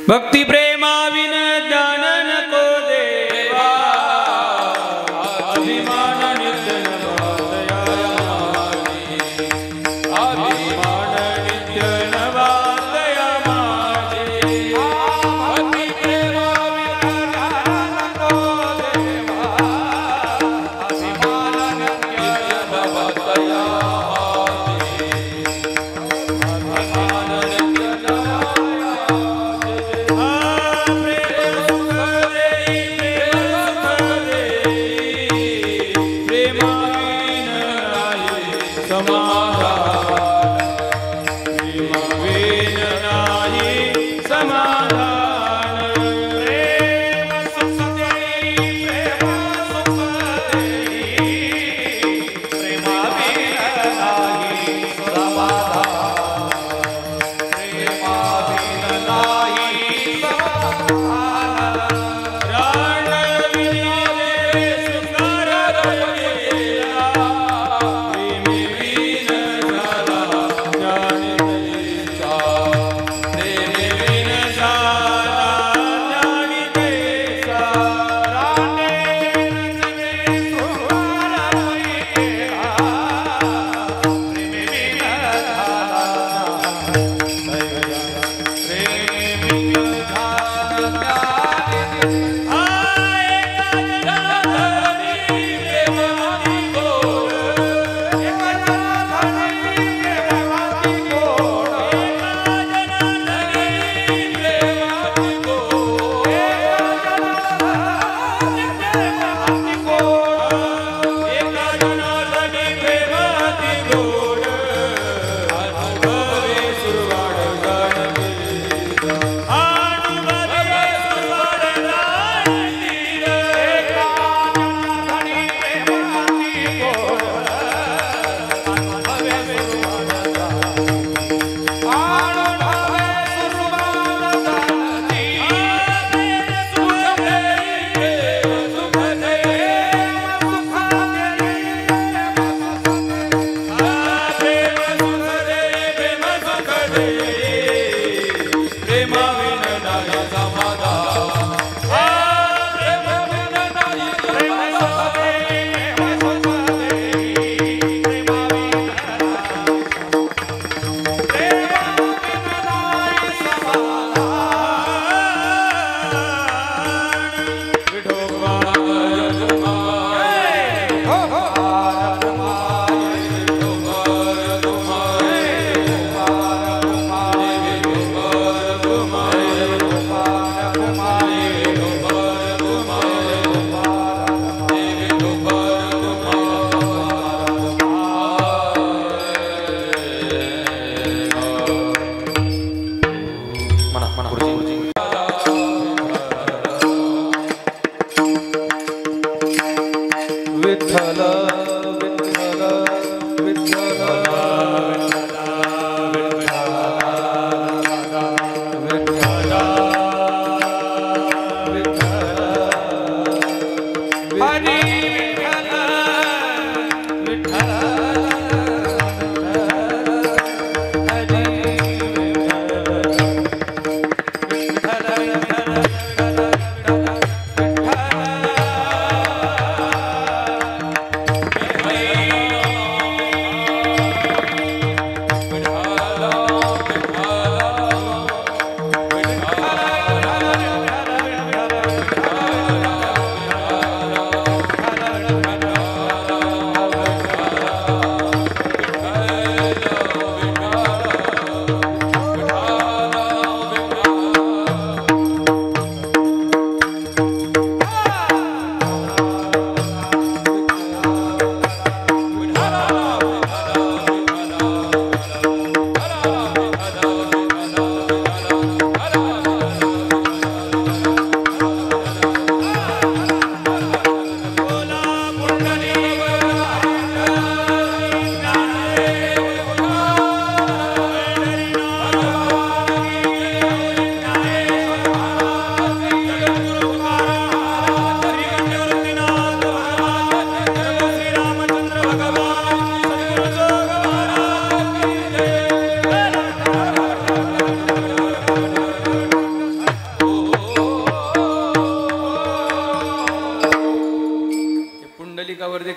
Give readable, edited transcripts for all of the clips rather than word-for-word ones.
भक्ति प्रेमाविन ज्ञान न को देवा अभिमान नित्य अभिमान नित्य नवादया माजे भक्ति प्रेमाविन ज्ञान को देवा अभिमान नित्य नवादया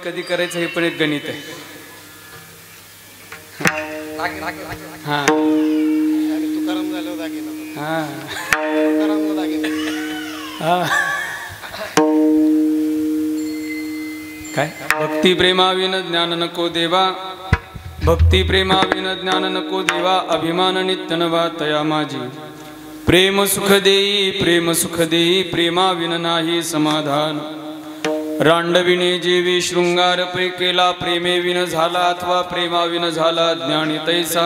कधी करायचं हे पण एक गणित आहे. हा तुकाराम झालो दागिना. हा तुकाराम दागिना. हा काय भक्ती प्रेमाविन ज्ञान नको देवा, भक्ती प्रेमाविन ज्ञान नको देवा, अभिमान नित्य नवा तया माझी. प्रेम सुख देई, प्रेम सुख देई, प्रेमाविन नाही समाधान. रांडविने जेवी शृंगार केला, प्रेमेविन झाला अथवा प्रेमाविन झाला ज्ञानी तैसा.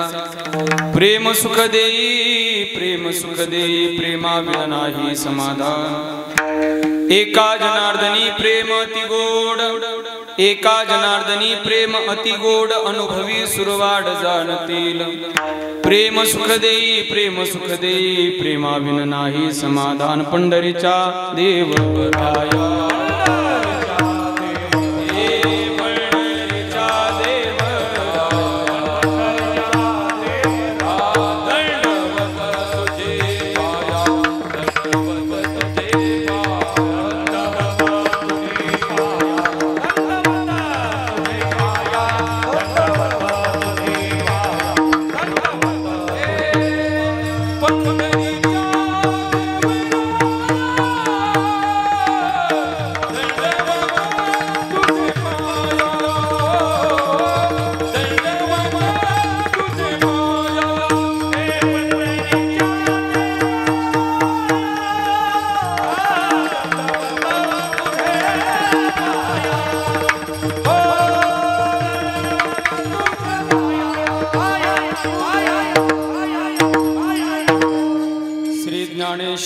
प्रेम सुख देई, प्रेम सुख देई, प्रेमाविन नाही समाधान. एका जनार्दनी प्रेम अति गोड, एका जनार्दनी प्रेम अति गोड, अनुभवी सुरवाड जाणतील. प्रेम सुख देई, प्रेम सुख देई, प्रेमाविन नाही समाधान. पंढरीचा देवराया,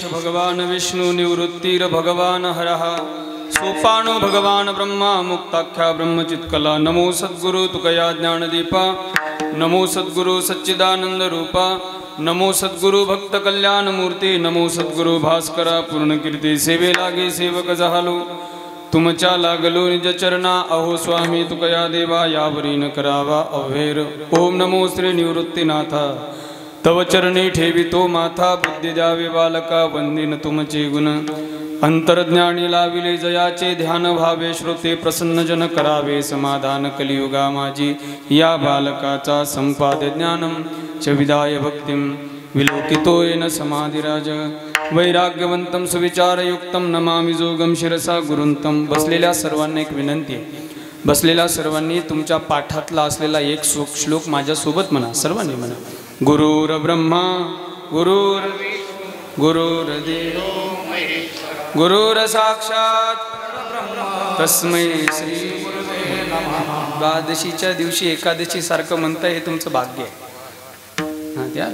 भगवान विष्णु निवृत्तिर भगवान हरः. सोपानो भगवान ब्रह्मा मुक्ताख्या ब्रह्मचित्कला. नमो सद्गुरु तुकया ज्ञानदीपा, नमो सद्गुरु सच्चिदानंद रूपा, नमो सद्गुरु भक्त कल्याण मूर्ती, नमो सद्गुरु भास्करा पूर्ण कीर्ती. सेवे लागे सेवक झालो, तुमच्या लागलो निज चरणा. अहो स्वामी तुकया देवा, यावरी न करावा अव्हेर. ओम नमो श्री निवृत्तीनाथा, तव चरणी ठेवितो माथा. बुद्धी द्यावे बालका, वंदिन तुमचे गुण. अंतर्ज्ञानी लाविले जयाचे ध्यान व्हावे. श्रोते प्रसन्न जन करावे समाधान. कलियुगा माझी या बालकाचा संपाद्य ज्ञानम च विदाय भक्तिम. विलोकितो येन समाधिराज, वैराग्यवंतम सुविचारयुक्तम. नमामि जोगम शिरसा गुरुंतम. बसलेल्या सर्वांना एक विनंती आहे, बसलेल्या सर्वांनी तुमच्या पाठातला असलेला एक श्लोक माझ्यासोबत म्हणा, सर्वांनी म्हणा. गुरुर ब्रह्मा गुरुर्विष्णु गुरुर्देव गुरुर साक्षात तस्मै श्री गुरुवे नमः. द्वादशीच्या दिवशी एकादशी सारखं म्हणता हे तुमचं भाग्य आहे. त्या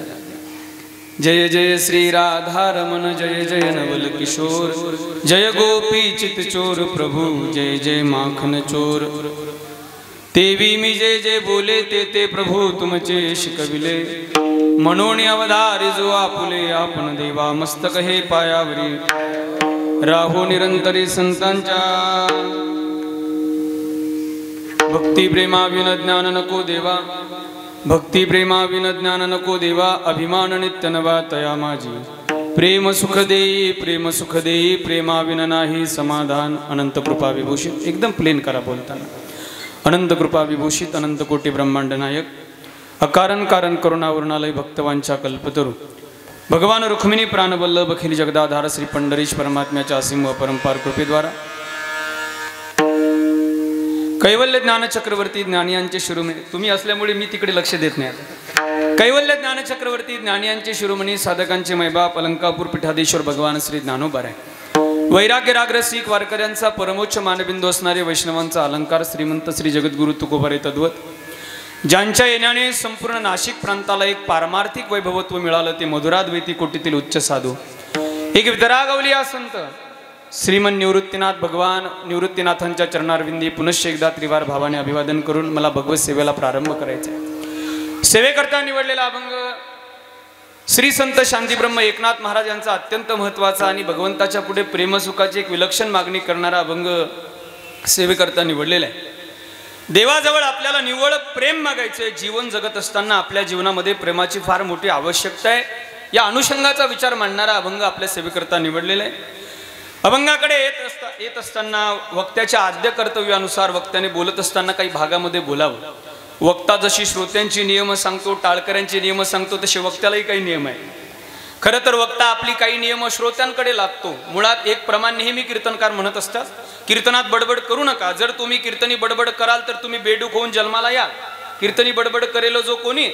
जय जय श्री राधारमण, जय जय नवल किशोर, जय गोपी चित चोर प्रभु, जय जय माखन चोर. तेवी मी जे जे बोले ते प्रभू तुमचे शिकविले. म्हणून अवधारी जो आपुले, आपण देवा मस्तक हे पायावरी. राहो निरंतरी संतांच्या, भक्ती प्रेमाविन ज्ञान नको देवा, भक्ती प्रेमाविन ज्ञान नको देवा. अभिमान नित्य नवा तया माझी. प्रेम सुख देई, प्रेम सुख देई, प्रेमाविन नाही समाधान. अनंत कृपा विभूषित, एकदम प्लेन करा बोलताना. अनंत कृपा विभूषित, अनंत कोटी ब्रह्मांड नायक, अकारण कारण करुणावरुणालय भक्तवांच्या कल्पतरू, भगवान रुक्मिणी प्राणवल्लभ अखिल जगदाधार श्री पंढरीश परमात्म्याच्या असीम व परंपार कृपेद्वारा कैवल्य ज्ञान चक्रवर्ती ज्ञानी यांचे शिरोमणी. तुम्ही असल्यामुळे मी तिकडे लक्ष देत नाही. कैवल्य ज्ञान चक्रवर्ती ज्ञानी यांचे शिरोमणी, साधकांचे मैबाप, अलंकापूर पीठाधीश्वर भगवान श्री ज्ञानोबा राय. वैराग्य राग रसिक वारकऱ्यांचा परमोच्च मानबिंदू असणारे वैष्णवांचा अलंकार श्रीमंत श्री जगद्गुरु तुकोबारे तद्वत, ज्यांच्या येण्याने संपूर्ण नाशिक प्रांताला एक पारमार्थिक वैभवत्व मिळालं, ते मधुराद्वैती कोटीतील उच्च साधू, एक वितरागवली संत श्रीमन निवृत्तीनाथ भगवान निवृत्तीनाथांच्या चरणारविंदी पुनश्च एकदा त्रिवार भावाने अभिवादन करून मला भगवत सेवेला प्रारंभ करायचा आहे. सेवेकरता निवडलेला अभंग श्री संत शांतीब्रह्म एकनाथ महाराज यांचा अत्यंत महत्त्वाचा आणि भगवंताच्या पुढे प्रेमसुखाची एक विलक्षण मागणी करणारा अभंग सेवेकरता निवडलेला आहे. देवाजवळ आपल्याला निव्वळ प्रेम मागायचे. जीवन जगत असताना आपल्या जीवनामध्ये प्रेमाची फार मोठी आवश्यकता आहे. या अनुषंगाचा विचार मांडणारा अभंग आपल्या सेवेकरता निवडलेला आहे. अभंगाकडे येत असताना वक्त्याच्या आद्य कर्तव्यानुसार वक्त्याने बोलत असताना काही भागामध्ये बोलावं. वक्ता जशी श्रोत्यांची नियम सांगतो, टाळकऱ्यांचे नियम सांगतो, तसे वक्त्यालाही काही नियम आहे. खरं तर वक्ता आपली काही नियम श्रोत्यांकडे लागतो. मुळात एक प्रमाण नेहमी कीर्तनकार म्हणत असतात, कीर्तनात बडबड करू नका. जर तुम्ही कीर्तनी बडबड कराल तर तुम्ही बेडूक होऊन जन्माला या. कीर्तनी बडबड करेल जो कोणी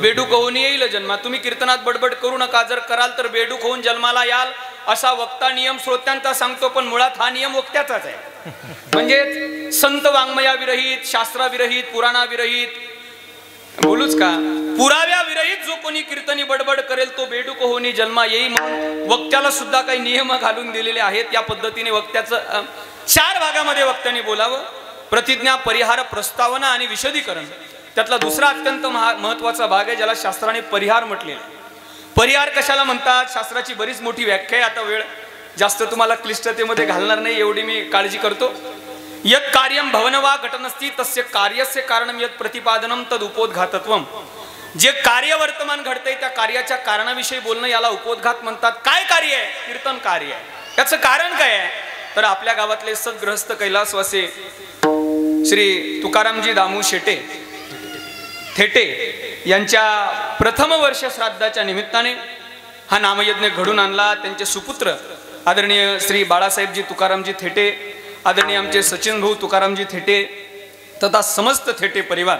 बेडूक होऊन येईल जन्मा. तुम्ही कीर्तनात बडबड करू नका, जर कराल तर बेडूक होऊन जन्माला याल, असा वक्ता नियम श्रोत्यांचा सांगतो. पण मुळात हा नियम वक्त्याचाच आहे. म्हणजे संत वाङ्मयाविरहित, शास्त्राविरहित, पुराणाविरहित, बोलूच का, पुराव्याविरहित जो कोणी कीर्तनी बडबड करेल तो बेडूक होऊन जन्मा येई. म्हणून वक्त्याला सुद्धा काही नियम घालून दिलेले आहेत. या पद्धतीने वक्त्याचं 4 भागामध्ये वक्त्याने बोलावं. प्रतिज्ञा, परिहार, प्रस्तावना आणि विशदीकरण. त्यातला दुसरा अत्यंत महत्वाचा भाग आहे ज्याला शास्त्राने परिहार म्हटलेला आहे. परिहार कशाला म्हणतात, शास्त्राची बरीच मोठी व्याख्या आहे. आता वेळ जास्त तुम्हाला क्लिष्टतेमध्ये घालणार नाही एवढी मी काळजी करतो. यत कार्यम भवनवा घटनस्ती तस्य कार्यस्य कारणम यत प्रतिपादनम तद उपोद्घातत्वम. जे कार्य वर्तमान घडतंय त्या कार्याच्या कारणाविषयी बोलणं याला उपोद्घात म्हणतात. काय कार्य आहे? कीर्तन कार्य आहे. याचं कारण काय आहे? तर आपल्या गावातले सद्गृहस्थ कैलासवासी श्री तुकारामजी दामू शेटे थेटे यांच्या प्रथम वर्ष श्राद्धाच्या निमित्ताने हा नामयज्ञ घडून आणला. त्यांचे सुपुत्र आदरणीय श्री बाळासाहेबजी तुकारामजी थेटे, आदरणीय आमचे सचिन भाऊ तुकारामजी थेटे तथा समस्त थेटे परिवार,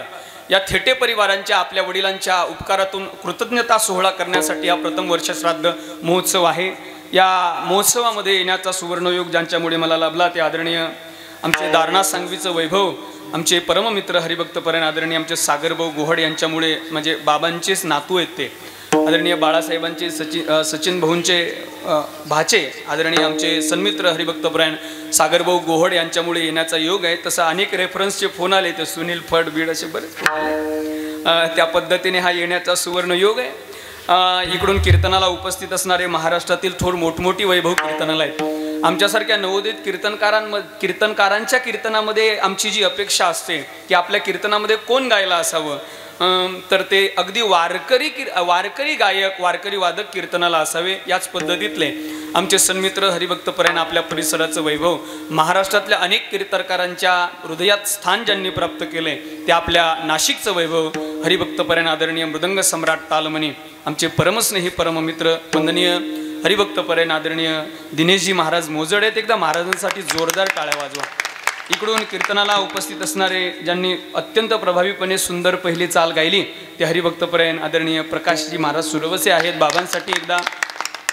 या थेटे परिवारांच्या आपल्या वडिलांच्या उपकारातून कृतज्ञता सोहळा करण्यासाठी हा प्रथम वर्ष श्राद्ध महोत्सव आहे. या महोत्सवामध्ये येण्याचा सुवर्णयोग ज्यांच्यामुळे मला लाभला ते आदरणीय आमचे दारनाथ सांगवीचं वैभव, आमचे परममित्र हरिभक्तपरायण आदरणीय आमचे सागरभाऊ गोहड यांच्यामुळे, म्हणजे बाबांचेच नातू आहेत ते, आदरणीय बाळासाहेबांचे सचिन भाऊंचे भाचे आदरणीय आमचे सन्मित्र हरिभक्तपरायण सागरभाऊ गोहड यांच्यामुळे येण्याचा योग आहे. तसं अनेक रेफरन्सचे फोन आले ते सुनील फड बीड असे बरेच, त्या पद्धतीने हा येण्याचा सुवर्ण योग आहे. इकडून कीर्तनाला उपस्थित असणारे महाराष्ट्रातील थोर मोठमोठी वैभव कीर्तनाला आहेत. आमच्यासारख्या नवोदित कीर्तनकारांच्या कीर्तनामध्ये आमची जी अपेक्षा असते की आपल्या कीर्तनामध्ये कोण गायला असावं, तर ते अगदी वारकरी गायक, वारकरी वादक कीर्तनाला असावे. याच पद्धतीतले आमचे सन्मित्र हरिभक्तपरायण आपल्या परिसराचं वैभव, महाराष्ट्रातल्या अनेक कीर्तनकारांच्या हृदयात स्थान ज्यांनी प्राप्त केले ते आपल्या नाशिकचं वैभव हरिभक्तपरायण आदरणीय मृदंग सम्राट तालमणी, आमचे परमस्नेही परममित्र वंदनीय हरिभक्तपरायण आदरणीय दिनेशजी महाराज मोजड आहेत. एकदा महाराजांसाठी जोरदार टाळ्या वाजवा. इकडून कीर्तनाला उपस्थित असणारे ज्यांनी अत्यंत प्रभावीपणे सुंदर पहिली चाल गायली ते हरिभक्तपरायण आदरणीय प्रकाशजी महाराज सुरवसे आहेत. बाबांसाठी एकदा.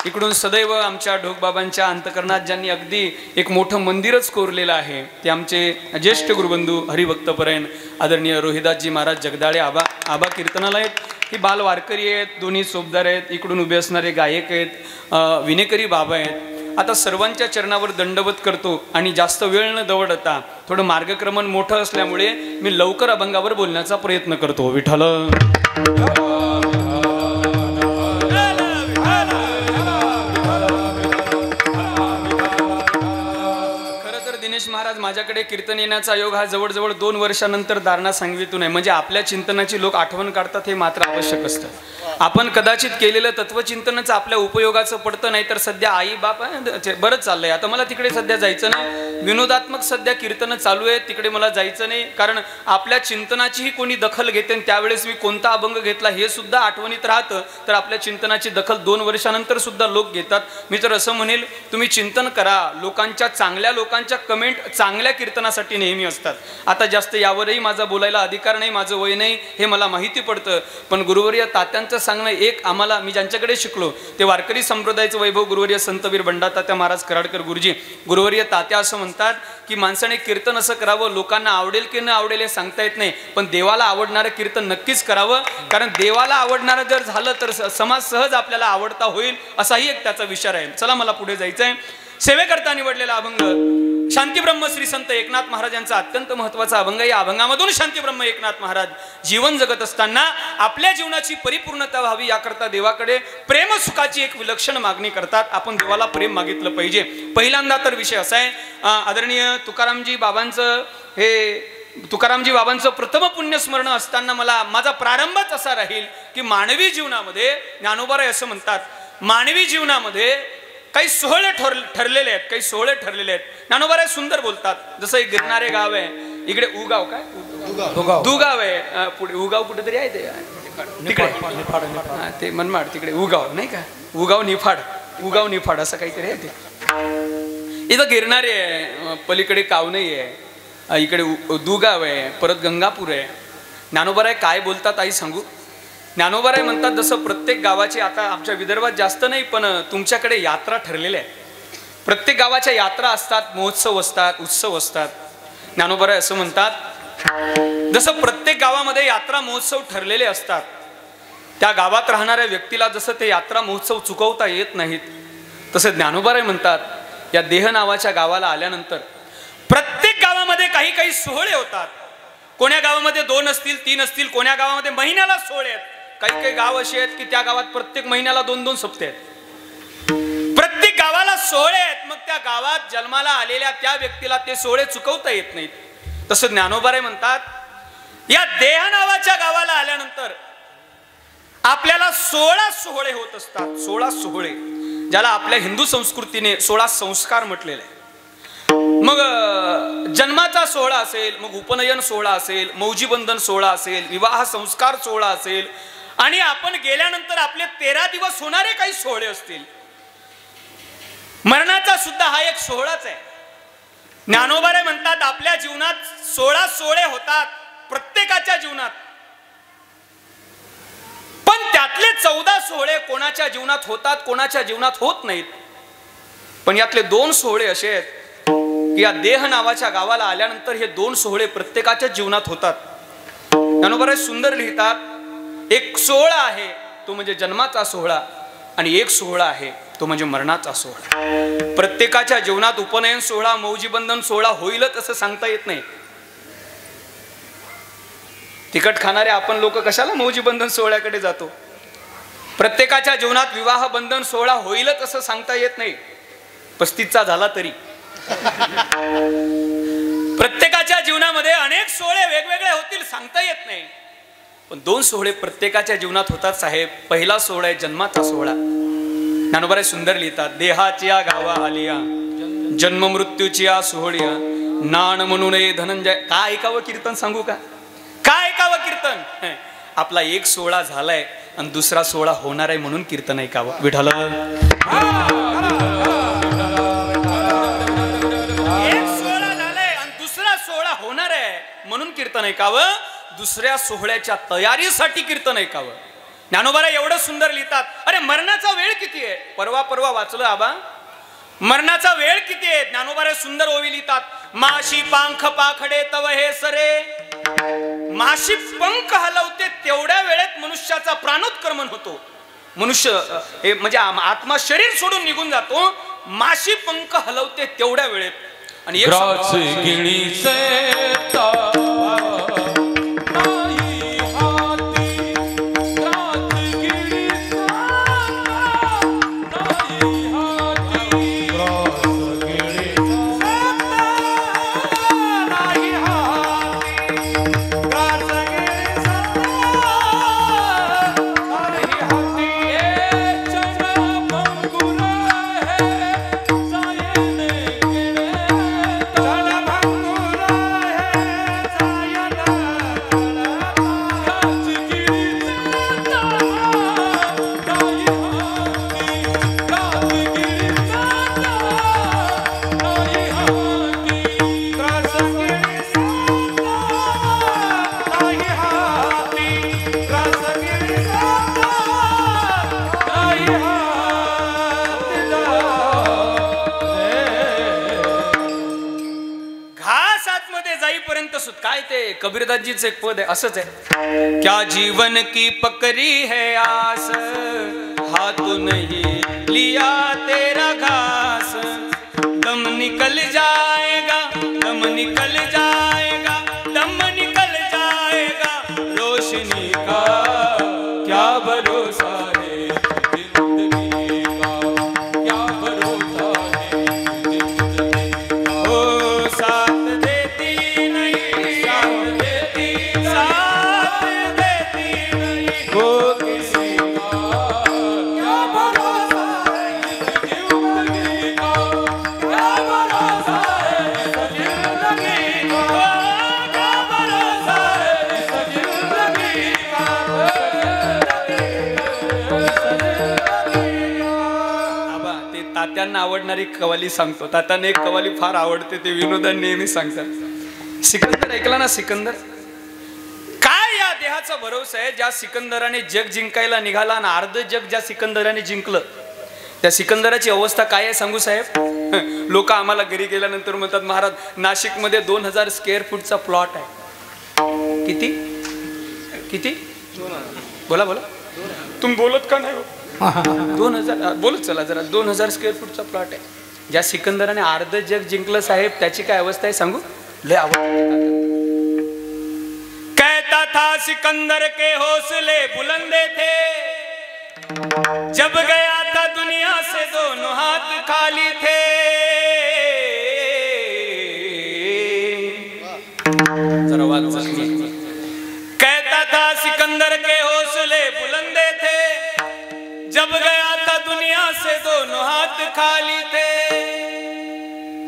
इकडून सदैव आमच्या ढोकबाबांच्या अंतकरणात ज्यांनी अगदी एक मोठं मंदिरच कोरलेलं आहे ते आमचे ज्येष्ठ गुरुबंधू हरिभक्तपरायण आदरणीय रोहिदासजी महाराज जगदाळे आबा कीर्तनाला आहेत. ही बाल वारकरी आहेत, दोन्ही सोबदार आहेत. इकडून उभे असणारे गायक आहेत, विनेकरी बाबा आहेत. आता सर्वांच्या चरणावर दंडवत करतो आणि जास्त वेळ न दवडता थोडं मार्गक्रमण मोठं असल्यामुळे मी लवकर अभंगावर बोलण्याचा प्रयत्न करतो. विठ्ठल. दिनेश महाराज माझ्याकडे कीर्तन येण्याचा योग हा जवळजवळ 2 वर्षानंतर दारणा सांगवीतून आहे. म्हणजे आपल्या चिंतनाची लोक आठवण काढतात हे मात्र आवश्यक असतं. आपण कदाचित केलेलं तत्वचिंतनच आपल्या उपयोगाचं पडतं. नाही तर सध्या आई बाप बरंच चाललंय. आता मला तिकडे सध्या जायचं नाही. विनोदात्मक सध्या कीर्तन चालू आहे, तिकडे मला जायचं नाही. कारण आपल्या चिंतनाचीही कोणी दखल घेते आणि त्यावेळेस मी कोणता अभंग घेतला हे सुद्धा आठवणीत राहतं. तर आपल्या चिंतनाची दखल 2 वर्षानंतर सुद्धा लोक घेतात. मी तर असं म्हणेल, तुम्ही चिंतन करा. चांगल्या लोकांच्या कमेंट चांगल्या कीर्तनासाठी नेहमी असतात. आता जास्त यावरही माझा बोलायला अधिकार नाही, माझं वय नाही हे मला माहिती पडतं. पण गुरुवर्य तात्यांचं सांगणं एक आम्हाला, मी ज्यांच्याकडे शिकलो ते वारकरी संप्रदायाचं वैभव गुरुवर्य संतवीर बंडातात्या महाराज कराडकर गुरुजी, गुरुवर्य तात्या असं म्हणतात की माणसाने कीर्तन असं करावं, लोकांना आवडेल की न आवडेल हे सांगता येत नाही, पण देवाला आवडणारं कीर्तन नक्कीच करावं. कारण देवाला आवडणारं जर झालं तर समाज सहज आपल्याला आवडता होईल, असाही एक त्याचा विचार आहे. चला, मला पुढे जायचं आहे. सेवेकरता निवडलेला अभंग शांतीब्रह्म श्री संत एकनाथ महाराज यांचा अत्यंत महत्त्वाचा अभंग. या अभंगामधून शांतीब्रह्म एकनाथ महाराज जीवन जगत असताना आपल्या जीवनाची परिपूर्णता व्हावी याकरता देवाकडे प्रेम सुखाची एक विलक्षण मागणी करतात. आपण देवाला प्रेम मागितलं पाहिजे. पहिल्यांदा तर विषय असा आहे, आदरणीय तुकारामजी बाबांचं प्रथम पुण्यस्मरण असताना माझा प्रारंभच असा राहील की मानवी जीवनामध्ये, ज्ञानोबा असं म्हणतात, मानवी जीवनामध्ये काही सोहळे ठरलेले आहेत, काही सोहळे ठरलेले आहेत. ज्ञानोबा सुंदर बोलतात. जसं एक गिरणारे गाव आहे, इकडे उगाव काय दुगाव आहे, पुढे उगाव कुठेतरी आहे ते तिकडे ते मनमाड तिकडे उगाव नाही का, उगाव निफाड असं काहीतरी आहे ते. इथं गिरणारे आहे, पलीकडे कावनई आहे, इकडे दुगाव आहे, परत गंगापूर आहे. ज्ञानोबा काय बोलतात आई सांगू. ज्ञानोबा म्हणतात जसं प्रत्येक गावाची, आता आमच्या विदर्भात जास्त नाही पण तुमच्याकडे यात्रा ठरलेल्या आहे. प्रत्येक गावाच्या यात्रा असतात, महोत्सव असतात, उत्सव असतात. ज्ञानोबा असं म्हणतात जसं प्रत्येक गावामध्ये यात्रा महोत्सव ठरलेले असतात, त्या गावात राहणाऱ्या व्यक्तीला जसं ते यात्रा महोत्सव चुकवता येत नाहीत, तसं ज्ञानोबा म्हणतात या देह नावाच्या गावाला आल्यानंतर प्रत्येक गावामध्ये काही काही सोहळे होतात. कोण्या गावामध्ये 2 असतील, 3 असतील, कोण्या गावामध्ये महिन्याला सोहळे आहेत. काही काही गाव असे आहेत की त्या गावात प्रत्येक महिन्याला 2-2 सप्ते आहेत. प्रत्येक गावाला सोहळे आहेत. मग त्या गावात जन्माला आलेल्या त्या व्यक्तीला ते सोहळे चुकवता येत नाहीत. तसं ज्ञानोबा म्हणतात या देह नावाच्या गावाला आल्यानंतर आपल्याला 16 सोहळे होत असतात. 16 सोहळे, ज्याला आपल्या हिंदू संस्कृतीने 16 संस्कार म्हटलेले आहे. मग जन्माचा सोहळा असेल, मग उपनयन सोहळा असेल, मौजीबंधन सोहळा असेल, विवाह संस्कार सोहळा असेल, आणि आपण गेल्यानंतर आपले 13 दिवस होणारे काही सोहळे असतील. मरणाचा सुद्धा हा एक सोहळाच आहे. ज्ञानोबा म्हणतात आपल्या जीवनात 16 सोहळे होतात प्रत्येकाच्या जीवनात, पण त्यातले 14 सोहळे कोणाच्या जीवनात होतात, कोणाच्या जीवनात होत नाहीत. पण यातले 2 सोहळे असे आहेत की या देह नावाच्या गावाला आल्यानंतर हे 2 सोहळे प्रत्येकाच्या जीवनात होतात. ज्ञानोबा सुंदर लिहितात, एक सोहळा आहे तो म्हणजे जन्माचा सोहळा, आणि एक सोहळा आहे तो म्हणजे मरणाचा सोहळा. प्रत्येकाच्या जीवनात उपनयन सोहळा, मौजीबंधन सोहळा होईलच असं सांगता येत नाही. तिखट खाणारे आपण लोक कशाला मौजीबंधन सोहळ्याकडे जातो. प्रत्येकाच्या जीवनात विवाह बंधन सोहळा होईलच असं सांगता येत नाही, 35चा झाला तरी. प्रत्येकाच्या जीवनामध्ये अनेक सोहळे वेगवेगळे होतील, सांगता येत नाही. पण 2 सोहळे प्रत्येकाच्या जीवनात होतात साहेब. पहिला सोहळा आहे जन्माचा सोहळा. ज्ञानोबा सुंदर लिहितात, देहाच्या गावा आलिया जन्म मृत्यूची या सोहळ्या नाण म्हणून धनंजय. काय ऐकावं कीर्तन सांगू का, काय ऐकावं कीर्तन. आपला एक सोहळा झालाय आणि दुसरा सोहळा होणार आहे म्हणून कीर्तन ऐकावं. विठ्ठल होणार आहे म्हणून कीर्तन ऐकावं, दुसऱ्या सोहळ्याच्या तयारीसाठी कीर्तन ऐकावं. ज्ञानोबा एवढं सुंदर लिहितात. अरे मरणाचा वेळ किती आहे, परवा वाचलं आबा, मरणाचा वेळ किती आहे. ज्ञानोबा सुंदर ओवी लिहितात, माशी पंख पाखडे तव हे सरे. माशी पंख हलवते तेवढ्या वेळेत मनुष्याचा प्राणोत्क्रमण होतो. मनुष्य हे म्हणजे आत्मा शरीर सोडून निघून जातो. माशी पंख हलवते तेवढ्या वेळेत. आणि काय ते कबीरदासजीचं एक पद आहे, असंच आहे, क्या जीवन की पकड़ी है आस, हाथ नहीं लिया तेरा घास, दम निकल जाएगा, दम निकल जाएगा, दम निकल जाएगा, रोशनी का क्या भरोसा है जिंदगी का, क्या भरोसा है जिंदगी का, ओ साथ देती नहीं, साथ देती नहीं, वो किसी का क्या भरोसा है जिंदगी तात्यांना आवडणारी कवाली सांगतो. तात्यांना एक कवाली फार आवडते, ते विनोदा नेहमी सांगतात. सिकंदर ऐकला ना? सिकंदर काय या देहाचा भरोसा आहे? ज्या सिकंदराने जग जिंकायला निघाला आणि अर्ध जग ज्या सिकंदराने जिंकलं, त्या सिकंदराची अवस्था काय आहे सांगू साहेब? लोक आम्हाला घरी गेल्यानंतर म्हणतात, महाराज नाशिकमध्ये 2000 स्क्वेअर फूटचा प्लॉट आहे. किती किती? बोला बोला, तुम्ही बोलत का नाही? 2000 बोलत चला जरा. 2000 स्क्वेअर फूटचा प्लॉट आहे. ज्या सिकंदराने अर्ध जग जिंकलं साहेब, त्याची काय अवस्था आहे सांगू? लय आवडते. कहता था सिकंदर के हौसले बुलंदे थे, जब गया था दुनिया से दोनों हाथ खाली थे. जरा आवाज चल. कहता था सिकंदर के हौसले बुलंदे थे, जब गया था दुनिया से दोनों हाथ खाली थे.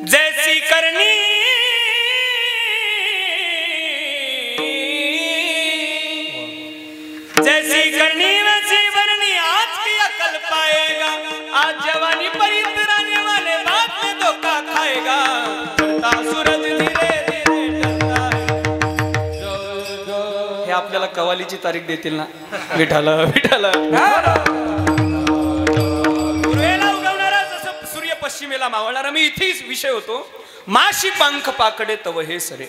जैसी करनी जैसी करनी वैसी भरनी, आज की अकल पाएगा. आज जवानी पर इतराने वाले बाद में धोखा खाएगा. सूरज धीरे धीरे ढलता है. हे आपल्याला कवालीची तारीख देतील ना? विठाला विठाला. पूर्वेला उगवणारा जसं सूर्य पश्चिमेला मावळणारा. मी इथेच विषय होतो. माशी पंख पाकडे तव हे सरे.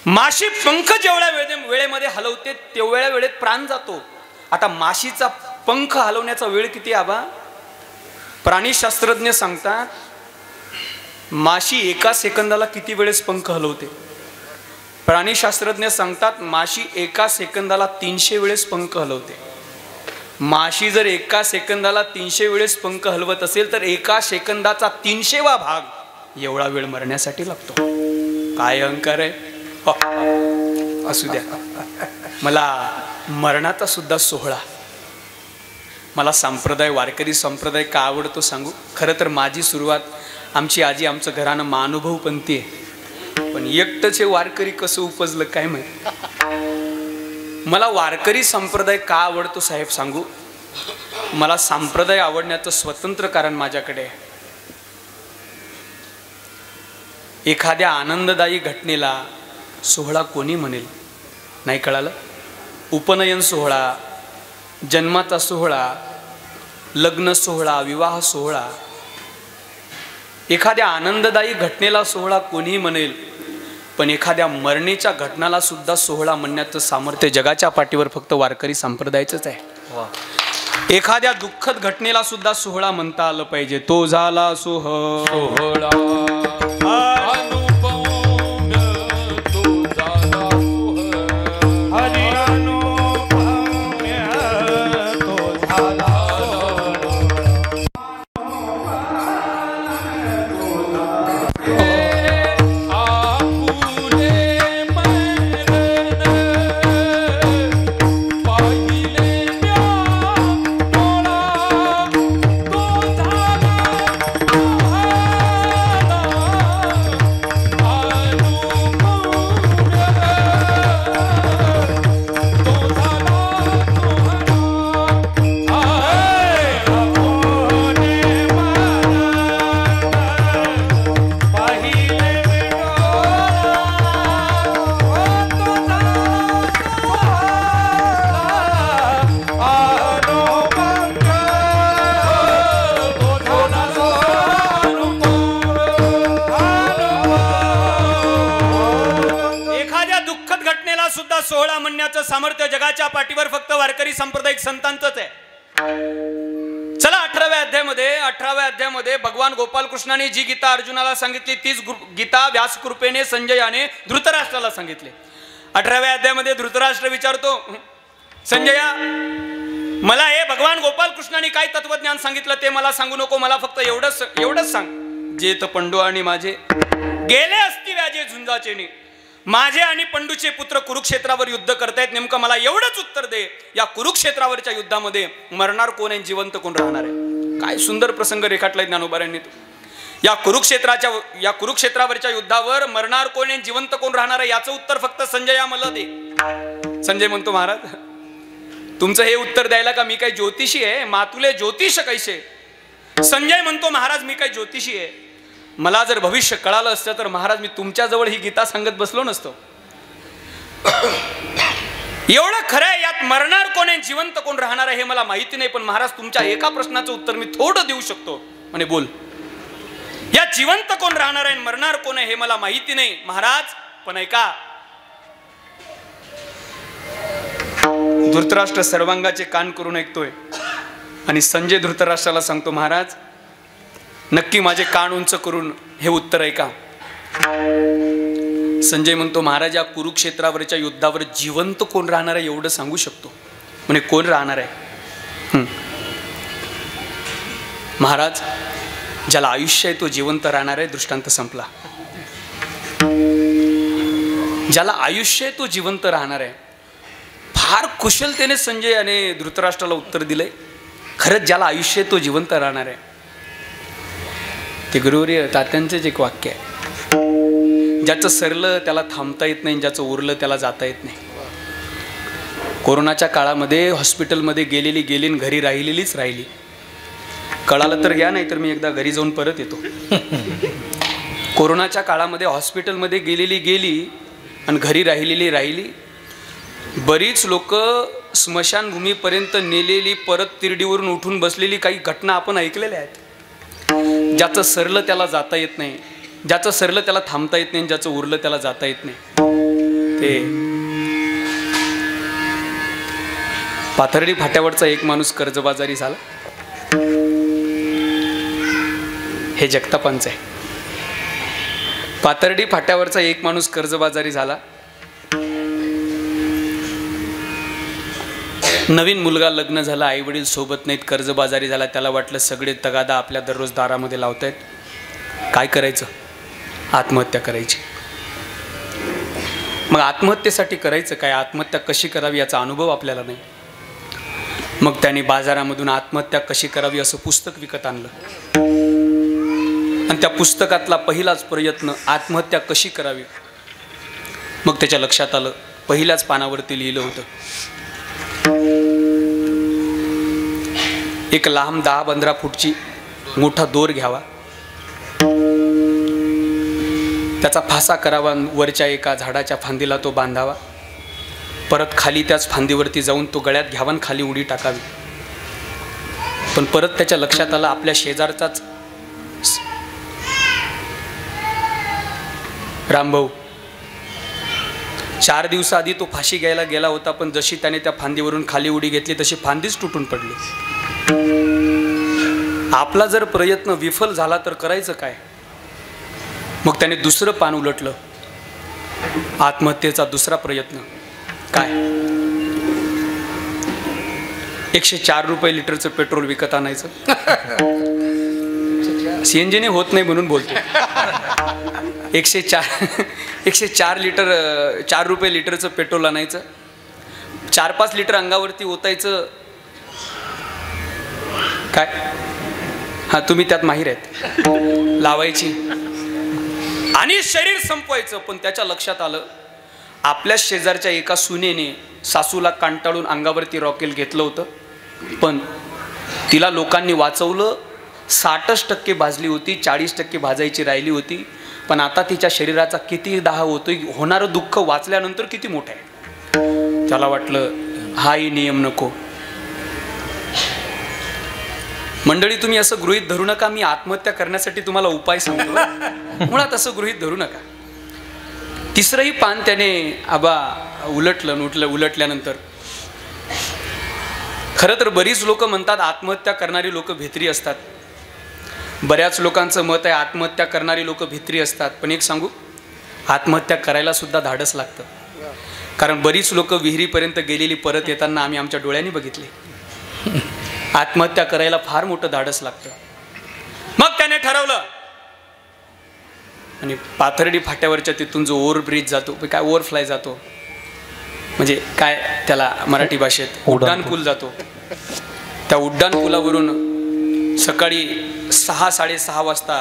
माशी पंख जेवढ्या वेळेमध्ये हलवते तेवढ्या वेळेत प्राण जातो. आता माशीचा पंख हलवण्याचा वेळ किती आबा? प्राणीशास्त्रज्ञ सांगतात माशी एका सेकंदाला किती वेळेस पंख हलवते. प्राणीशास्त्रज्ञ सांगतात माशी एका सेकंदाला 300 वेळेस पंख हलवते. माशी जर एका सेकंदाला 300 वेळेस पंख हलवत असेल तर एका सेकंदाचा 300वा भाग एवढा वेळ मरण्यासाठी लागतो. काय अहंकार आहे! असू द्या, मला मरणाचा सुद्धा सोहळा, मला संप्रदाय, वारकरी संप्रदाय का आवडतो सांगू? खरं तर माझी सुरुवात आमची आजी, आमचं घरानं महानुभव पंथी आहे. पण एकटंच हे वारकरी कसं उपजलं काय माहिती. मला वारकरी संप्रदाय का आवडतो साहेब सांगू? मला संप्रदाय आवडण्याचं स्वतंत्र कारण माझ्याकडे आहे. एखाद्या आनंददायी घटनेला सोहळा कोणी म्हणेल नाही कळालं? उपनयन सोहळा, जन्माचा सोहळा, लग्न सोहळा, विवाह सोहळा, एखाद्या आनंददायी घटनेला सोहळा कोणीही म्हणेल, पण एखाद्या मरणीच्या घटनाला सुद्धा सोहळा म्हणण्याचं सामर्थ्य जगाच्या पाठीवर फक्त वारकरी संप्रदायाचंच आहे. एखाद्या दुःखद घटनेला सुद्धा सोहळा म्हणता आलं पाहिजे. तो झाला सोहळा. सोहळा म्हणण्याचं सामर्थ्य जगाच्या पाठीवर फक्त वारकरी सांप्रदायिक संतांचंच आहे. चला 18व्या अध्यायामध्ये भगवान गोपाल कृष्णाने जी गीता अर्जुनाला सांगितली तीच गीता व्यास कृपेने संजयाने धृतराष्ट्राला सांगितली. 18व्या अध्यायामध्ये धृतराष्ट्र विचारतो, संजया मला हे भगवान गोपाल कृष्णाने काय तत्वज्ञान सांगितलं ते मला सांगू नको, मला फक्त एवढंच सांग. जेत पंडू आणि माझे गेले असती व्याजे झुंजाचेने. माझे आणि पंडूचे पुत्र कुरुक्षेत्रावर युद्ध करतायत, नेमकं मला एवढंच उत्तर दे, या कुरुक्षेत्रावरच्या युद्धामध्ये मरणार कोण आहे, जिवंत कोण राहणार आहे? काय सुंदर प्रसंग रेखाटलाय ज्ञानोबारांनी. या कुरुक्षेत्रावरच्या युद्धावर मरणार कोण आहे, जिवंत कोण राहणार आहे, याचं उत्तर फक्त संजया मला दे. संजय म्हणतो, महाराज तुमचं हे उत्तर द्यायला का मी काही ज्योतिषी आहे? मातुले ज्योतिष कैसे, संजय म्हणतो महाराज मी काय ज्योतिषी आहे, मला जर भविष्य कळालं असतं तर महाराज मी तुमच्याजवळ ही गीता सांगत बसलो नसतो. एवढं खरं आहे, यात मरणार कोण आहे जिवंत कोण राहणार आहे हे मला माहिती नाही, पण महाराज तुमच्या एका प्रश्नाचं उत्तर मी थोडं देऊ शकतो. म्हणे बोल. या जिवंत कोण राहणार आहे मरणार कोण आहे हे मला माहिती नाही महाराज, पण ऐका. धृतराष्ट्र सर्वांगाचे कान करून ऐकतोय आणि संजय धृतराष्ट्राला सांगतो महाराज नक्की माझे कान उंच करून हे उत्तर ऐका. संजय म्हणतो महाराज या कुरुक्षेत्रावरच्या युद्धावर जिवंत कोण राहणार आहे एवढं सांगू शकतो. म्हणे कोण राहणार आहे? महाराज ज्याला आयुष्य आहे तो जिवंत राहणार आहे. दृष्टांत संपला. ज्याला आयुष्य आहे तो जिवंत राहणार आहे. फार कुशलतेने संजय आणि धृतराष्ट्राला उत्तर दिलंय. खरंच ज्याला आयुष्य आहे तो जिवंत राहणार आहे. ते गुरुवर्य तात्यांचंच एक वाक्य आहे, ज्याचं सरलं त्याला थांबता येत नाही, ज्याचं उरलं त्याला जाता येत नाही. कोरोनाच्या काळामध्ये हॉस्पिटलमध्ये गेलेली गेली आणि घरी राहिलेलीच राहिली. कळालं तर घ्या, नाही तर मी एकदा घरी जाऊन परत येतो. कोरोनाच्या काळामध्ये हॉस्पिटलमध्ये गेलेली गेली आणि घरी राहिलेली राहिली. बरीच लोक स्मशानभूमीपर्यंत नेलेली परत तिरडीवरून उठून बसलेली काही घटना आपण ऐकलेल्या आहेत. ज्याचं सरलं त्याला जाता येत नाही, ज्याचं सरलं त्याला थांबता येत नाही, ज्याचं उरलं त्याला जाता येत नाही. ते पाथर्डी फाट्यावरचा एक माणूस कर्जबाजारी झाला. हे जगतापांचं आहे. पाथर्डी फाट्यावरचा एक माणूस कर्जबाजारी झाला. नवीन मुलगा लग्न झाला, आई वडील सोबत नाहीत, कर्जबाजारी झाला. त्याला वाटलं सगळे तगादा आपल्या दररोज दारामध्ये लावतायत, काय करायचं? आत्महत्या करायची. मग आत्महत्येसाठी करायचं काय, आत्महत्या कशी करावी याचा अनुभव आपल्याला नाही. मग त्याने बाजारामधून आत्महत्या कशी करावी असं पुस्तक विकत आणलं आणि त्या पुस्तकातला पहिलाच प्रयत्न आत्महत्या कशी करावी. मग त्याच्या लक्षात आलं, पहिल्याच पानावरती लिहिलं होतं एक लांब 10-15 फूटची मोठा दोर घ्यावा, त्याचा फासा करावा, वरच्या एका झाडाच्या फांदीला तो बांधावा, परत खाली त्याच फांदीवरती जाऊन तो गळ्यात घ्यावा आणि खाली उडी टाकावी. पण परत त्याच्या लक्षात आलं आपल्या शेजारचाच रामभाऊ 4 दिवसाआधी तो फाशी घ्यायला गेला होता, पण जशी त्याने त्या फांदीवरून खाली उडी घेतली तशी फांदीच तुटून पडली. आपला जर प्रयत्न विफल झाला तर करायचं काय? मग त्याने दुसरं पान उलटलं, आत्महत्येचा दुसरा प्रयत्न काय? 104 रुपये लिटरचं पेट्रोल विकत आणायचं. सीएनजीने होत नाही म्हणून बोलतो. 104 लिटर 4 रुपये लिटरचं पेट्रोल आणायचं, 4-5 लिटर अंगावरती ओतायचं. काय? हा तुम्ही त्यात माहीर आहेत. लावायची आणि शरीर संपवायचं. पण त्याच्या लक्षात आलं आपल्या शेजारच्या एका सुनेने सासूला कंटाळून अंगावरती रॉकेल घेतलं होतं, पण तिला लोकांनी वाचवलं. 60% भाजली होती, 40% भाजायची राहिली होती. पण आता तिच्या शरीराचा किती दाह होतोय, होणारं दुःख वाचल्यानंतर किती मोठं आहे. त्याला वाटलं हाही नियम नको. मंडळी तुम्ही असं गृहीत धरू नका मी आत्महत्या करण्यासाठी तुम्हाला उपाय सांगतो. मुळात असं गृहीत धरू नका. तिसरंही पान त्याने उलटल्यानंतर खरं तर बरीच लोक म्हणतात आत्महत्या करणारी लोक भित्री असतात. बऱ्याच लोकांचं मत आहे आत्महत्या करणारी लोक भित्री असतात. पण एक सांगू, आत्महत्या करायला सुद्धा धाडस लागतं. कारण बरीच लोक विहिरीपर्यंत गेलेली परत येताना आम्ही आमच्या डोळ्यांनी बघितली. आत्महत्या करायला फार मोठं धाडस लागतं. मग त्याने ठरवलं आणि पाथर्डी फाट्यावरच्या तिथून जो ओव्हरब्रिज जातो, काय ओव्हरफ्लाय जातो म्हणजे काय त्याला मराठी भाषेत उड्डाण पूल जातो, त्या उड्डाण पुलावरून सकाळी 6-6:30 वाजता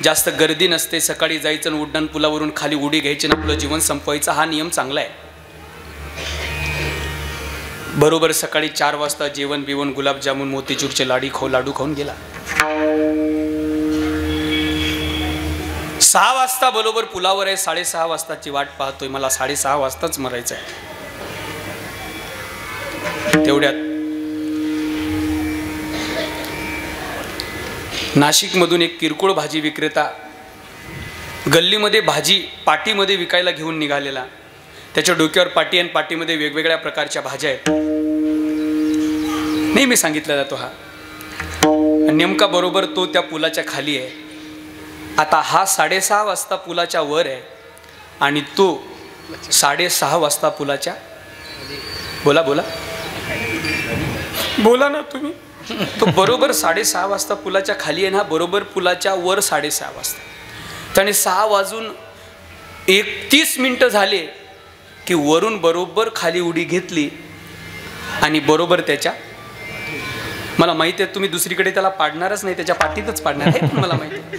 जास्त गर्दी नसते, सकाळी जायचं आणि उड्डाण पुलावरून खाली उडी घ्यायची आणि आपलं जीवन संपवायचं. हा नियम चांगला आहे. बरोबर सकाळी 4 वाजता जेवण बिवण, गुलाबजामुन मोतीचूरचे लाडू खाऊन गेला. 6 वाजता बरोबर पुलावर आहे, 6:30 वाजताची वाट पाहतोय, मला 6:30 वाजताच मरायचं आहे. तेवढ्यात नाशिकमधून एक किरकोळ भाजी विक्रेता गल्लीमध्ये भाजी पाटीमध्ये विकायला घेऊन निघालेला. त्याच्या डोक्यावर पाटी आणि पाटीमध्ये वेगवेगळ्या प्रकारच्या भाज्या आहेत. नेहमी सांगितला जातो हा. नेमका बरोबर तो त्या पुलाच्या खाली आहे. आता हा 6:30 वाजता पुलाच्या वर आहे आणि तो 6:30 वाजता पुलाच्या बोला बोला बोला ना तुम्ही. तो बरोबर 6:30 वाजता पुलाच्या खाली आहे ना, बरोबर पुलाच्या वर 6:30 वाजता. त्याने 6:31 झाले की वरून बरोबर खाली उडी घेतली आणि बरोबर त्याच्या, मला माहिती आहे तुम्ही दुसरीकडे त्याला पाडणारच नाही, त्याच्या पाठीतच पाडणार आहे, मला माहिती आहे.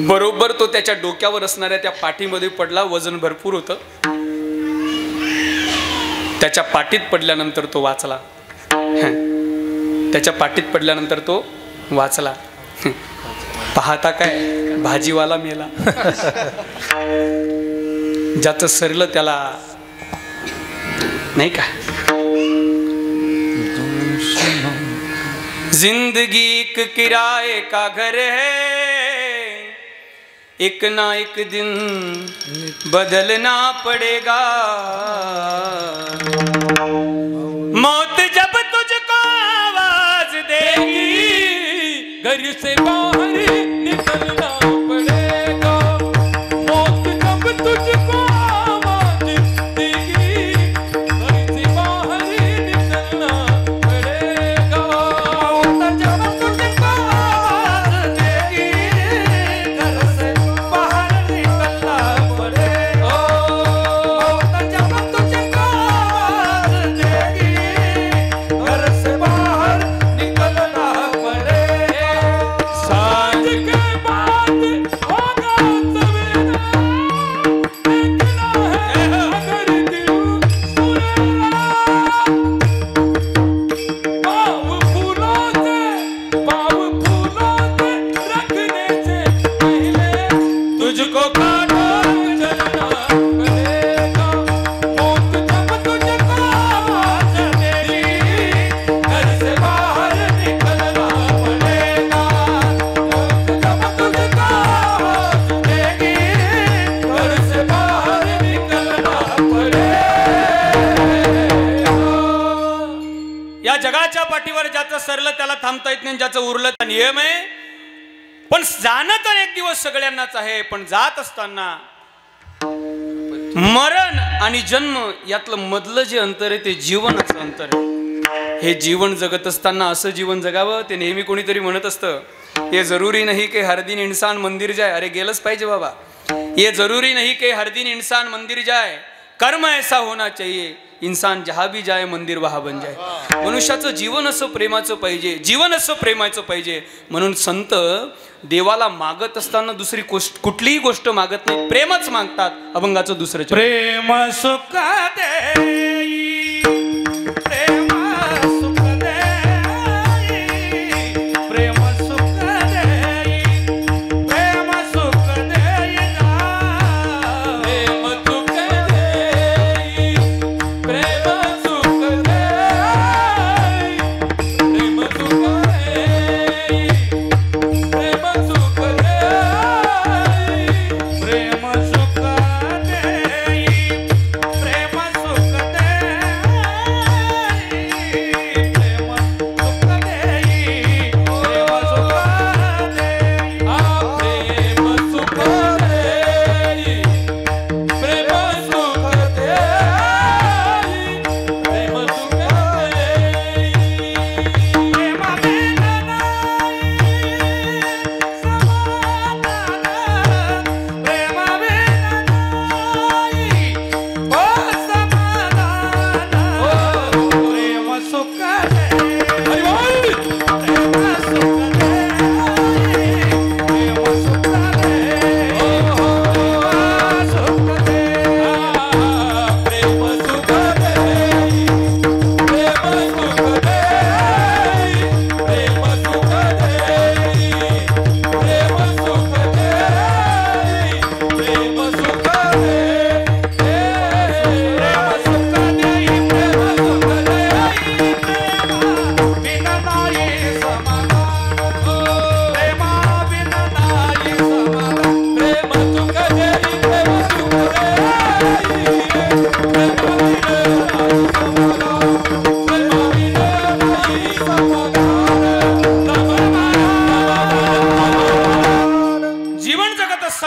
बरोबर तो त्याच्या डोक्यावर असणाऱ्या त्या पाठीमध्ये पडला. वजन भरपूर होतं. त्याच्या पाठीत पडल्यानंतर तो वाचला. त्याच्या पाठीत पडल्यानंतर तो वाचला. पाहता काय, भाजीवाला मेला. ज्याचं सरलं त्याला नाही का. जिंदगी एक किराए का घर है, एक ना एक दिन बदलना पड़ेगा. मौत जब तुझको आवाज देगी, घर से बाहर निकलना पड़ेगा. मौत जब तुझको आवाज देगी, घर से बाहर निकलना पड़ेगा. मौत जब तुझको आवाज देगी, घर से बाहर निकलना पड़ेगा. मौत जब तुझको आवाज देगी, घर से बाहर निकलना पड़ेगा. सांझ के बाद होगा सवेरा, देखना है अगर दिल सुनेगा. पाँव फूलों से रखने से पहले तुझको काटो चलना पड़ेगा. मौत जब तुझको आवाज देगी, घर से बाहर निकलना पड़ेगा. मौत जब तुझको आवाज देगी, घर से बाहर निकलना पड़ेगा. या जगाच्या पाठीवर ज्याचं सरलं त्याला थांबता येत नाही, ज्याचं उरलं त्या नियम आहे. पण जाणं तर एक दिवस सगळ्यांनाच आहे, पण जात असताना मरण आणि जन्म यातलं मधलं जे अंतर आहे ते जीवनाचं अंतर आहे. हे जीवन जगत असताना असं जीवन जगावं. ते नेहमी कोणीतरी म्हणत असतं, ये जरूरी नहीं कि हर दिन इंसान मंदिर जाए. अरे गेलंच पाहिजे बाबा. ये जरूरी नहीं कि हर दिन इंसान मंदिर जाए, कर्म ऐसा होना चाहिए इंसान जहाँ भी जाए मंदिर वहाँ बन जाए. मनुष्याचं जीवन असं प्रेमाचं पाहिजे, जीवन असं प्रेमाचं पाहिजे. म्हणून संत देवाला मागत असताना दुसरी कुठलीही गोष्ट मागत नाही, प्रेमच मागतात. अभंगाचं दुसरं प्रेम सुख देई, प्रेम सुख देई, प्रेम सुख देई, प्रेम सुख देई ना. प्रेम सुख देई, प्रेम सुख देई, प्रेम सुख देई, प्रेम सुख देई, प्रेम सुख देई, प्रेम सुख देई.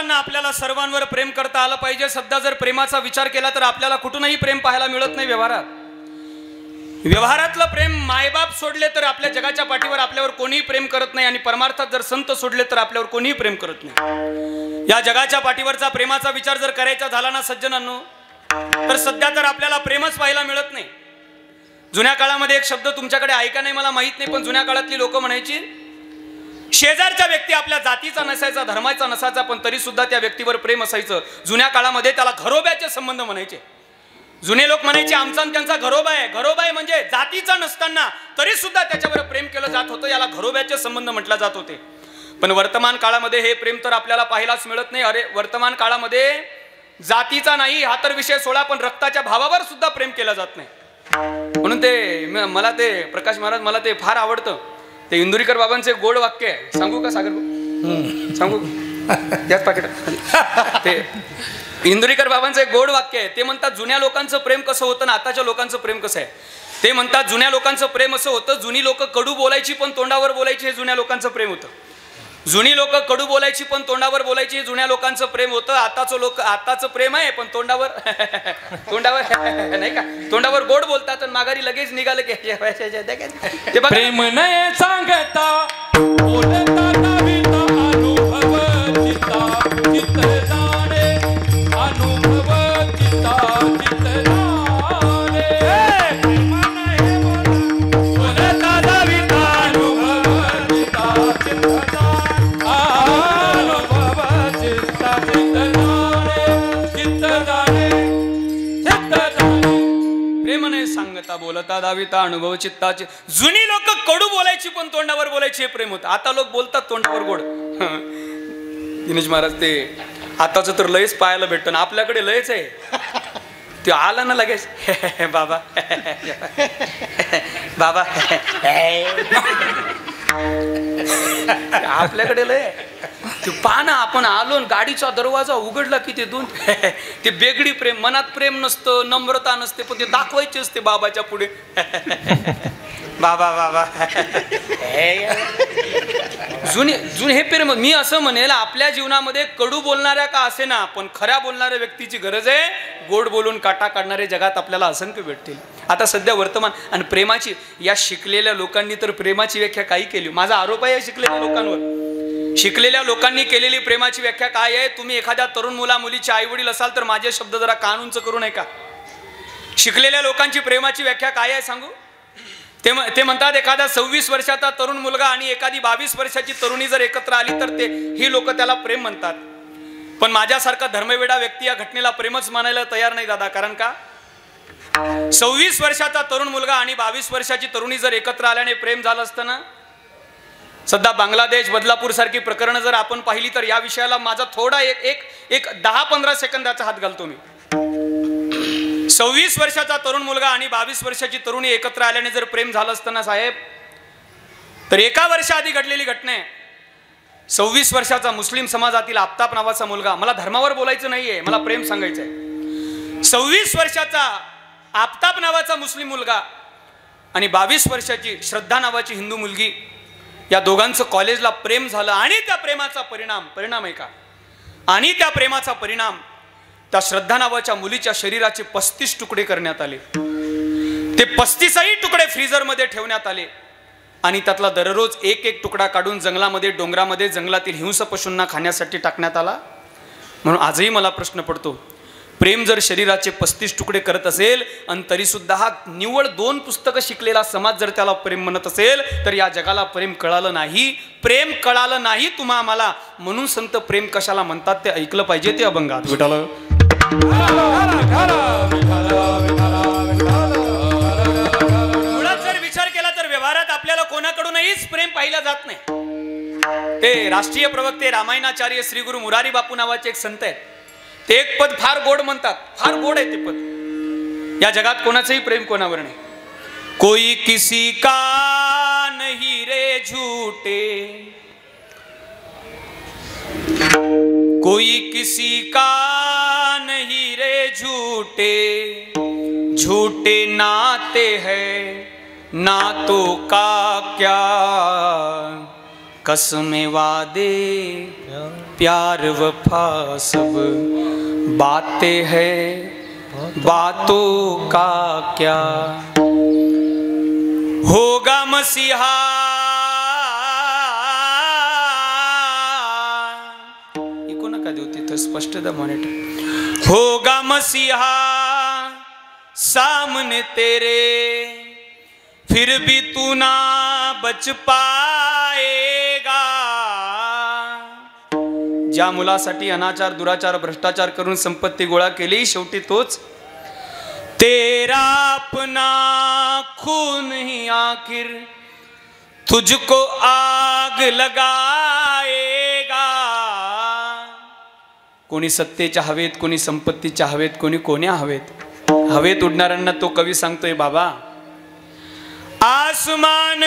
असताना आपल्याला सर्वांवर प्रेम करता आलं पाहिजे. सध्या जर प्रेमाचा विचार केला तर आपल्याला कुठूनही प्रेम पाहायला मिळत नाही. व्यवहारातलं प्रेम मायबाप सोडले तर आपल्या जगाच्या पाठीवर आपल्यावर कोणीही प्रेम करत नाही, आणि परमार्थात जर संत सोडले तर आपल्यावर कोणीही प्रेम करत नाही. या जगाच्या पाठीवरचा प्रेमाचा विचार जर करायचा झाला ना सज्जनांनो, तर सध्या तर आपल्याला प्रेमच पाहायला मिळत नाही. जुन्या काळामध्ये एक शब्द तुमच्याकडे ऐका नाही मला माहित नाही, पण जुन्या काळातली लोक म्हणायची, शेजारच्या व्यक्ती आपल्या जातीचा नसायचा, धर्माचा नसायचा, पण तरी सुद्धा त्या व्यक्तीवर प्रेम असायचं. जुन्या काळामध्ये त्याला घरोब्याचे संबंध म्हणायचे. जुने लोक म्हणायचे आमचा आणि त्यांचा घरोबा आहे. घरोबा आहे म्हणजे जातीचा नसताना तरी सुद्धा त्याच्यावर प्रेम केलं जात होतं, याला घरोब्याचे संबंध म्हटले जात होते. पण वर्तमान काळामध्ये हे प्रेम तर आपल्याला पाहायलाच मिळत नाही. अरे वर्तमान काळामध्ये जातीचा नाही हा तर विषय सोडा, पण रक्ताच्या भावावर सुद्धा प्रेम केलं जात नाही. म्हणून ते मला ते प्रकाश महाराज मला ते फार आवडतं. ते इंदुरीकर बाबांचे गोड वाक्य आहे, सांगू का सागर सांगू त्याच पाकिटात. ते इंदुरीकर बाबांचं एक गोड वाक्य आहे. ते म्हणतात जुन्या लोकांचं प्रेम कसं होतं ना आताच्या लोकांचं प्रेम कसं आहे. ते म्हणतात जुन्या लोकांचं प्रेम असं होतं, जुनी लोक कडू बोलायची पण तोंडावर बोलायची, हे जुन्या लोकांचं प्रेम होतं. जुनी लोक कडू बोलायची पण तोंडावर बोलायची, जुन्या लोकांचं प्रेम होतं. आताचं प्रेम आहे पण तोंडावर नाही का, तोंडावर गोड बोलतात आणि माघारी लगेच निघालं की ते प्रेम नाही सांगता बोलता दाविता अनुभव चिता चित जाणे अनुभव चिता चित जाणे. प्रेम नाही बोलता दाविता अनुभव चिता चित सांगता बोलता दाविता अनुभव चित्ताचे. जुनी लोक कडू बोलायची पण तोंडावर बोलायची, हे प्रेम होतं. आता लोक बोलतात तोंडावर गोड. दिनेश महाराज ते आताच तर लयच पाहायला भेटतं ना, आपल्याकडे लयच आहे. ते आला ना लगेच बाबा बाबा आपल्याकडे लय ते पाना. आपण आलो गाडीचा दरवाजा उघडला की ते दोन ते बेगडी प्रेम. मनात प्रेम नसतं, नम्रता नसते, पण ते दाखवायचे असते बाबाच्या पुढे. बाबा बाबा जुने हे प्रेम. मी असं म्हणेल आपल्या जीवनामध्ये कडू बोलणाऱ्या का असे ना, पण खऱ्या बोलणाऱ्या व्यक्तीची गरज आहे. गोड बोलून काटा काढणारे जगात आपल्याला असंख्य भेटतील. आता सध्या वर्तमान आणि प्रेमाची, या शिकलेल्या लोकांनी तर प्रेमाची व्याख्या काही केली. माझा आरोप आहे शिकलेल्या लोकांवर. शिकलेल्या लोकांनी केलेली प्रेमाची व्याख्या काय आहे. तुम्ही एखाद्या तरुण मुला मुलीचे आई वडील असाल तर माझे शब्द जरा कान उंच करू नये का. शिकलेल्या लोकांची प्रेमाची व्याख्या काय आहे सांगू. ते म्हणतात एखादा 26 वर्षाचा तरुण मुलगा आणि एखादी 22 वर्षाची तरुणी जर एकत्र आली तर ही लोक त्याला प्रेम म्हणतात. पण माझ्यासारखा धर्मवेडा व्यक्ती या घटनेला प्रेमच मानायला तयार नाही दादा. कारण का 26 वर्षाचा तरुण मुलगा आणि 22 वर्षाची तरुणी जर एकत्र आल्याने प्रेम झालं असतं ना. सध्या बांगलादेश बदलापूर सारखी प्रकरणं जर आपण पाहिली तर या विषयाला माझा थोडा एक 10-15 सेकंदाचा हात घालतो मी. 26 वर्षाचा तरुण मुलगा आणि 22 वर्षाची तरुणी एकत्र आल्याने जर प्रेम झालं असतं ना साहेब, तर एका वर्षाआधी घडलेली घटना आहे. 26 वर्षाचा मुस्लिम समाजातील आफताब नावाचा मुलगा, मला धर्मावर बोलायचं नाहीये, मला प्रेम सांगायचं आहे. 26 वर्षाचा आफताब नावाचा मुस्लिम मुलगा आणि 22 वर्षाची श्रद्धा नावाची हिंदू मुलगी, या दोघांचं कॉलेजला प्रेम झालं. आणि त्या प्रेमाचा परिणाम आहे का, आणि त्या प्रेमाचा परिणाम त्या श्रद्धा नावाच्या मुलीच्या शरीराचे 35 तुकडे करण्यात आले. ते 35ही तुकडे फ्रीजरमध्ये ठेवण्यात आले आणि त्यातला दररोज एक तुकडा काढून जंगलामध्ये, डोंगरामध्ये, जंगलातील हिंस पशूंना खाण्यासाठी टाकण्यात आला. म्हणून आजही मला प्रश्न पडतो, प्रेम जर शरीराचे 35 तुकडे करत असेल आणि तरी सुद्धा हा निव्वळ 2 पुस्तकं शिकलेला समाज जर त्याला प्रेम म्हणत असेल, तर या जगाला प्रेम कळालं नाही. प्रेम कळालं नाही तुम्हा आम्हाला, म्हणून संत प्रेम कशाला म्हणतात ते ऐकलं पाहिजे. ते अभंगात विठाला मुळात जर विचार केला तर व्यवहारात आपल्याला कोणाकडूनहीच प्रेम पाहिलं जात नाही. ते राष्ट्रीय प्रवक्ते रामायणाचार्य श्री गुरु मुरारी बापू नावाचे एक संत आहेत. ते एक पद फार गोड म्हणतात, फार गोड आहे ते पद. या जगात कोणाचंही प्रेम कोणावर नाही. कोई किसी का नहीं रे झूठे, कोई किसी का नहीं रे झूठे, झूठे नाते हैं नातों का क्या, कसमें वादे प्यार वफा सब बातें हैं, बातों का क्या होगा मसीहा। ऐकू नका देऊ तिथं स्पष्टता मॉनिटर। होगा मसीहा सामने तेरे, फिर भी तू ना बच पाएगा। ज्या मुलासाठी अनाचार दुराचार भ्रष्टाचार करून संपत्ती गोळा केली, शेवटी तोच तेरा अपना खून ही आखिर तुझको आग लगाएगा। कोणी सत्तेच्या हवेत, कोणी संपत्तीच्या हवेत, कोणी कोण्या हवेत, हवेत उडणाऱ्यांना तो कवी सांगतोय बाबा आसमान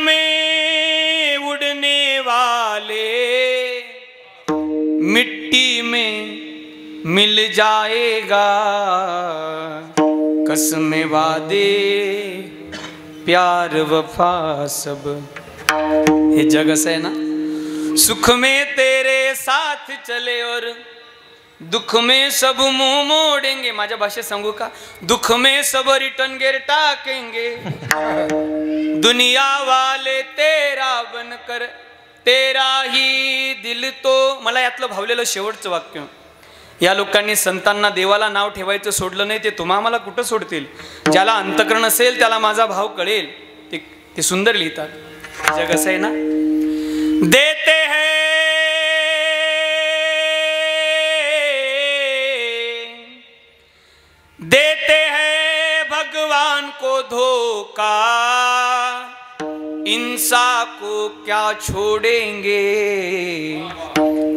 में उड़ने वाले मिट्टी में मिल जाएगा। कसमें वादे प्यार वफा सब। हे जग असं आहे ना, सुख में तेरे साथ चले और दुख में सब मुंह मोड़ेंगे। माझ्या भाषेत सांगू का, दुख में सब रिटर्न गेर टाकेंगे। दुनिया वाले तेरा बनकर तेरा ही दिल तो। मला यातलं भावलेलं शेवटचं वाक्य, या लोकांनी संतांना देवाला नाव ठेवायचं सोडलं नाही, ते तुम्हा आम्हाला कुठं सोडतील। ज्याला अंतकरण असेल त्याला माझा भाव कळेल, ते सुंदर लिहितात। जग असं आहे ना, देते हैं भगवान को धोखा, इंसान को क्या छोड़ेंगे।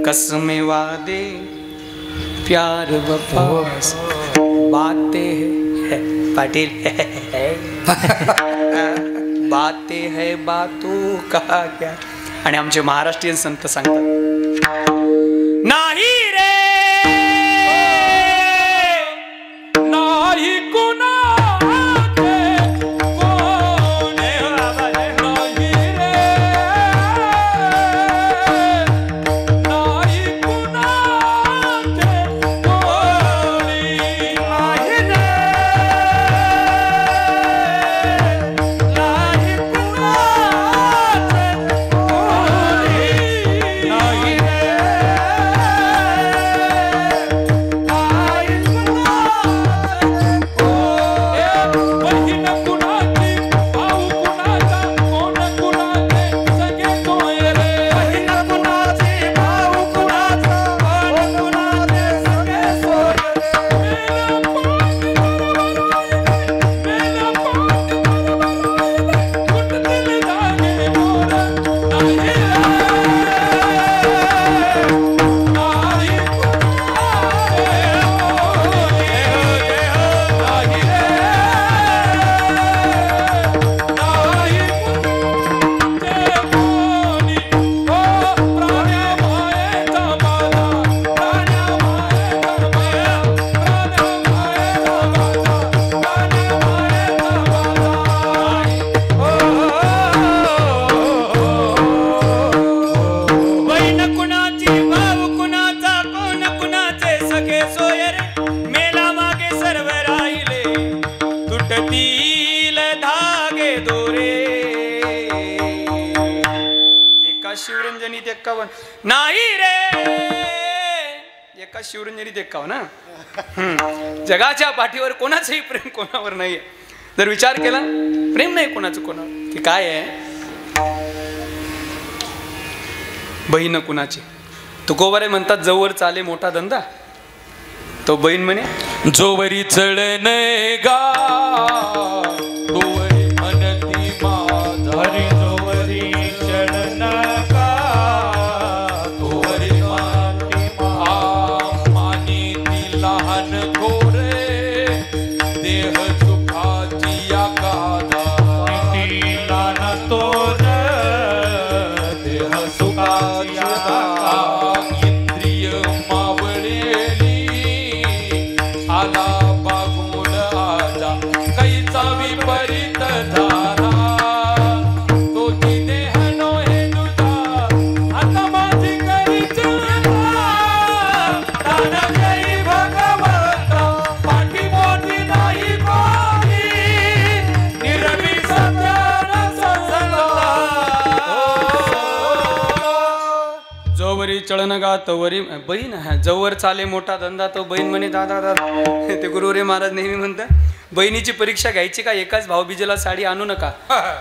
कसमें वादे प्यार वफा बातें है पाटिल बातें है बातों का क्या। आणि आमचे महाराष्ट्रीयन संत सांगतात नाही रे नाही कुणाचे कोणी, नाही रे नाही कुणाचे कोणी, नाही रे नाही कुणाचे कोणी, नाही रे बहीण कुणाची भाऊ कुणाचा कोण कुणाचे सगळे सोयरे, बहीण कुणाची भाऊ कुणाचा कोण कुणाचे सगळे सोयरे। मेल्या पाठी कुठतील जागे मोर, नाही रे नाही बहीण कुणाची भाऊ कुणाचा कोण कुणाचे सगळे सोयरे। मेला मागे सर्व राहिले तुटतील धागे दोरे। एका शिवरंजनीत 51 नाही रे, एका शिवरंजनीत 51। जगाच्या पाठीवर कोणाचंही प्रेम कोणावर नाहीये। जर विचार केला प्रेम नाही कोणाचं कोणावर, ते काय आहे? बहीण कुणाची? तुकोबारे म्हणतात जवळ चाले मोठा धंदा, तो बहीण म्हणे जोवरी चढण गा तोवरी म्हणती माझा, जोवरी चढण गा तोवरी म्हणती माझा। मानी ती लहान थोरे देह सुखाची या गादा, लहान तोर देह सुखाची या गादा। इंद्रिय मावळेली आला बागुड परित झाला तोची देह नोहे तुझा आता माझी करीची दान जय भगवंता पाठी मोठी नाही कोणी निरवी सत्यान संसला जोवरी चळन गा तवरी बहीण हा जवळ चाले मोठा धंदा तो बहीण म्हणे दादा दादा ते गुरुवरे महाराज नेहमी म्हणतात बहिणीची परीक्षा घ्यायची का एकाच भाऊबीजेला साडी आणू नका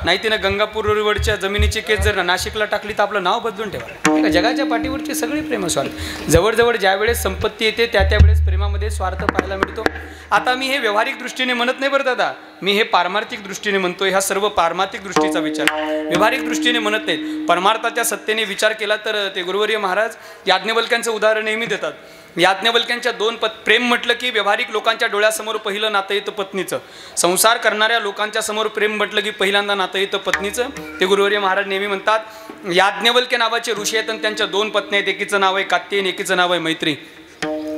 नाही तिने गंगापूरवरच्या जमिनीची केस जर नाशिकला टाकली तर आपलं नाव बदलून ठेवा जगाच्या पाठीवरची सगळी प्रेम स्वार्थ जवळजवळ ज्या वेळेस संपत्ती येते त्या वेळेस प्रेमामध्ये स्वार्थ पाहायला मिळतो आता मी हे व्यावहारिक दृष्टीने म्हणत नाही बरं दादा मी हे पारमार्थिक दृष्टीने म्हणतोय हा सर्व पारमार्थिक दृष्टीचा विचार व्यावहारिक दृष्टीने म्हणत नाहीत परमार्थाच्या सत्तेने विचार केला तर ते गुरुवर्य महाराज याज्ञवल्क्यांचं उदाहरण नेहमी देतात याज्ञवल्क्यांच्या दोन प्रेम म्हटलं की व्यावहारिक लोकांच्या डोळ्यासमोर पहिलं नातं येतं पत्नीचं संसार करणाऱ्या लोकांच्या समोर प्रेम म्हटलं की पहिल्यांदा नातं येतं पत्नीचं ते गुरुवर्य महाराज नेहमी म्हणतात याज्ञवल्क्य नावाचे ऋषी आहेत आणि त्यांच्या दोन पत्नी आहेत एकीचं नाव आहे कात्यायनी एकीचं नाव आहे मैत्री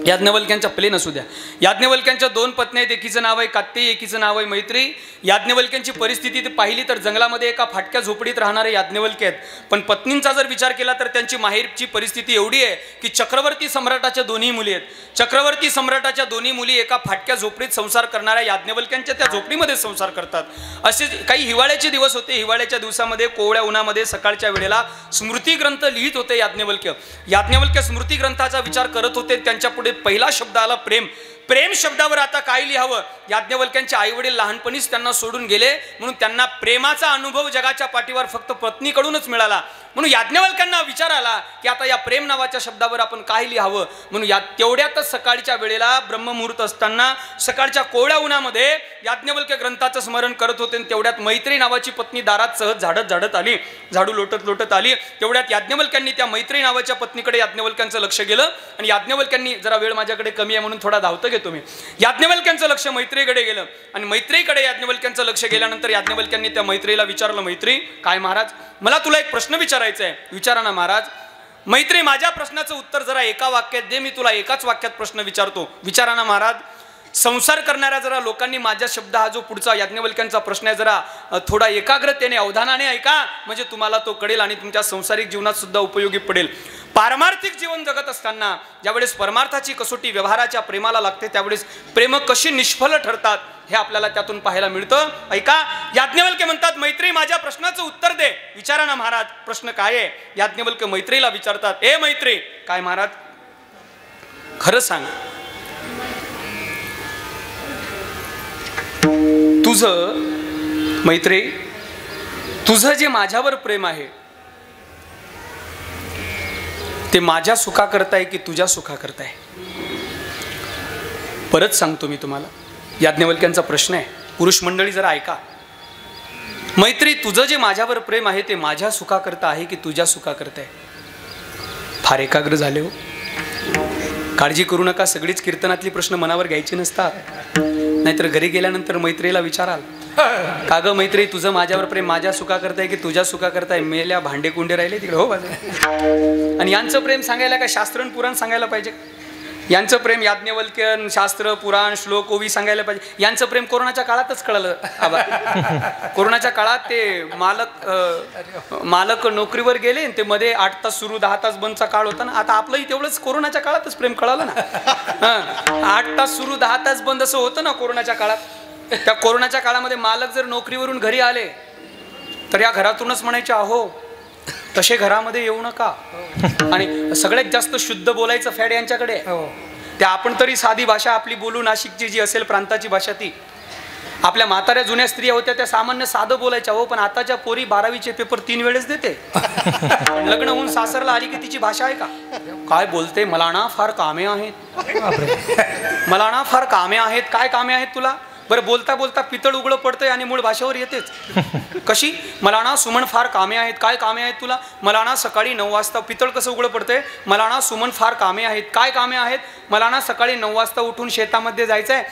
याज्ञवल्क्यांच्या प्लेन असू द्या याज्ञवल्क्यांच्या दोन पत्नी आहेत एकीचं नाव आहे कात्यायी एकीचं नाव आहे मैत्री याज्ञवल्क्यांची परिस्थिती पाहिली तर जंगलामध्ये एका फाटक्या झोपडीत राहणारे याज्ञवल्क्य आहेत पण पत्नींचा जर विचार केला तर त्यांची माहेरची परिस्थिती एवढी आहे की चक्रवर्ती सम्राटाच्या दोन्ही मुली आहेत चक्रवर्ती सम्राटाच्या दोन्ही मुली एका फाटक्या झोपडीत संसार करणाऱ्या याज्ञवल्क्यांच्या त्या झोपडीमध्ये संसार करतात असे काही हिवाळ्याचे दिवस होते हिवाळ्याच्या दिवसामध्ये कोवळ्या उन्हामध्ये सकाळच्या वेळेला स्मृती ग्रंथ लिहित होते याज्ञवल्क्य स्मृती ग्रंथाचा विचार करत होते त्यांच्या पुढे पहिला शब्द आला प्रेम प्रेम शब्दावर आता काय लिहावं याज्ञवल्क्यांचे आई वडील लहानपणीच त्यांना सोडून गेले म्हणून त्यांना प्रेमाचा अनुभव जगाच्या पाठीवर फक्त पत्नीकडूनच मिळाला म्हणून याज्ञवल्क्यांना विचार आला की आता या प्रेम नावाच्या शब्दावर आपण काय लिहावं म्हणून या तेवढ्यातच सकाळच्या वेळेला ब्रह्ममुहूर्त असताना सकाळच्या कोवळ्या उन्हामध्ये याज्ञवल्क्य ग्रंथाचं स्मरण करत होते आणि तेवढ्यात मैत्री नावाची पत्नी दारात सहज झाडत आली झाडू लोटत आली तेवढ्यात याज्ञवल्क्यांनी त्या मैत्री नावाच्या पत्नीकडे याज्ञवल्क्यांचं लक्ष गेलं आणि याज्ञवल्क्यांनी जरा वेळ माझ्याकडे कमी आहे म्हणून थोडा धावतं घेतो मी याज्ञवल्क्यांचं लक्ष मैत्रीकडे गेलं आणि मैत्रीकडे याज्ञवल्क्यांचं लक्ष गेल्यानंतर याज्ञवल्क्यांनी त्या मैत्रीला विचारलं मैत्री काय महाराज मला तुला एक प्रश्न विचारायचा आहे विचारा ना महाराज मैत्री माझ्या प्रश्नाचं उत्तर जरा एका वाक्यात दे मी तुला एकाच वाक्यात प्रश्न विचारतो विचारा ना महाराज संसार करणाऱ्या जरा लोकांनी माझ्या शब्द हा जो पुढचा याज्ञवल्क्यांचा प्रश्न आहे जरा थोडा एकाग्रतेने अवधानाने ऐका म्हणजे तुम्हाला तो कळेल आणि तुमच्या संसारिक जीवनात सुद्धा उपयोगी पडेल पारमार्थिक जीवन जगत असताना ज्यावेळेस परमार्थाची कसोटी व्यवहाराच्या प्रेमाला लागते त्यावेळेस प्रेम कशी निष्फल ठरतात हे आपल्याला त्यातून पाहायला मिळतं ऐका याज्ञवल्क्य म्हणतात मैत्री माझ्या प्रश्नाचं उत्तर दे विचारा ना महाराज प्रश्न काय आहे याज्ञवल्क्य मैत्रीला विचारतात ए मैत्री काय महाराज खरं सांग तुझं मैत्री तुझं जे माझ्यावर प्रेम आहे ते माझ्या सुखा करताय की तुझ्या सुखा करताय परत सांगतो मी तुम्हाला याज्ञवल्क्यांचा प्रश्न आहे पुरुष मंडळी जरा ऐका मैत्री तुझं जे माझ्यावर प्रेम आहे ते माझ्या सुखा करता आहे की तुझ्या सुखा करताय फार एकाग्र झाले हो काळजी करू नका सगळीच कीर्तनातली प्रश्न मनावर घ्यायची नसतात नाहीतर घरी गेल्यानंतर मैत्रीला विचाराल का ग मैत्री तुझं माझ्यावर प्रेम माझ्या सुखा करताय की तुझ्या सुखा करताय मेल्या भांडे कुंडे राहिले तिकडे हो बाजू आणि यांचं प्रेम सांगायला काय शास्त्र आणि पुराण सांगायला पाहिजे यांचं प्रेम याज्ञवल्क्य शास्त्र पुराण श्लोक ओवी सांगायला पाहिजे यांचं प्रेम कोरोनाच्या काळातच कळलं कोरोनाच्या काळात ते मालक नोकरीवर गेले ते मध्ये 8 तास सुरू 10 तास बंदचा काळ होता ना आता आपलंही तेवढंच कोरोनाच्या काळातच प्रेम कळालं ना 8 तास सुरू 10 तास बंद असं होतं ना कोरोनाच्या काळात त्या कोरोनाच्या काळामध्ये मालक जर नोकरीवरून घरी आले तर या घरातूनच म्हणायचे अहो तसे घरामध्ये येऊ नका आणि सगळ्यात जास्त शुद्ध बोलायचं फॅड यांच्याकडे त्या आपण तरी साधी भाषा आपली बोलू नाशिकची जी असेल प्रांताची भाषा ती आपल्या म्हाताऱ्या जुन्या स्त्रिया होत्या त्या सामान्य साधं बोलायच्या हो पण आताच्या पोरी 12वीचे पेपर 3 वेळेस देते लग्न होऊन सासरला आली की तिची भाषा आहे का काय बोलते मला ना फार कामे आहेत मला ना फार कामे आहेत काय कामे आहेत तुला बरं बोलता बोलता पितळ उघडं पडतंय आणि मूळ भाषेवर येतेच कशी मला ना सुमन फार कामे आहेत काय कामे आहेत तुला मला ना सकाळी 9 वाजता पितळ कसं उघडं पडतंय मला ना सुमन फार कामे आहेत काय कामे आहेत मला ना सकाळी 9 वाजता उठून शेतामध्ये जायचंय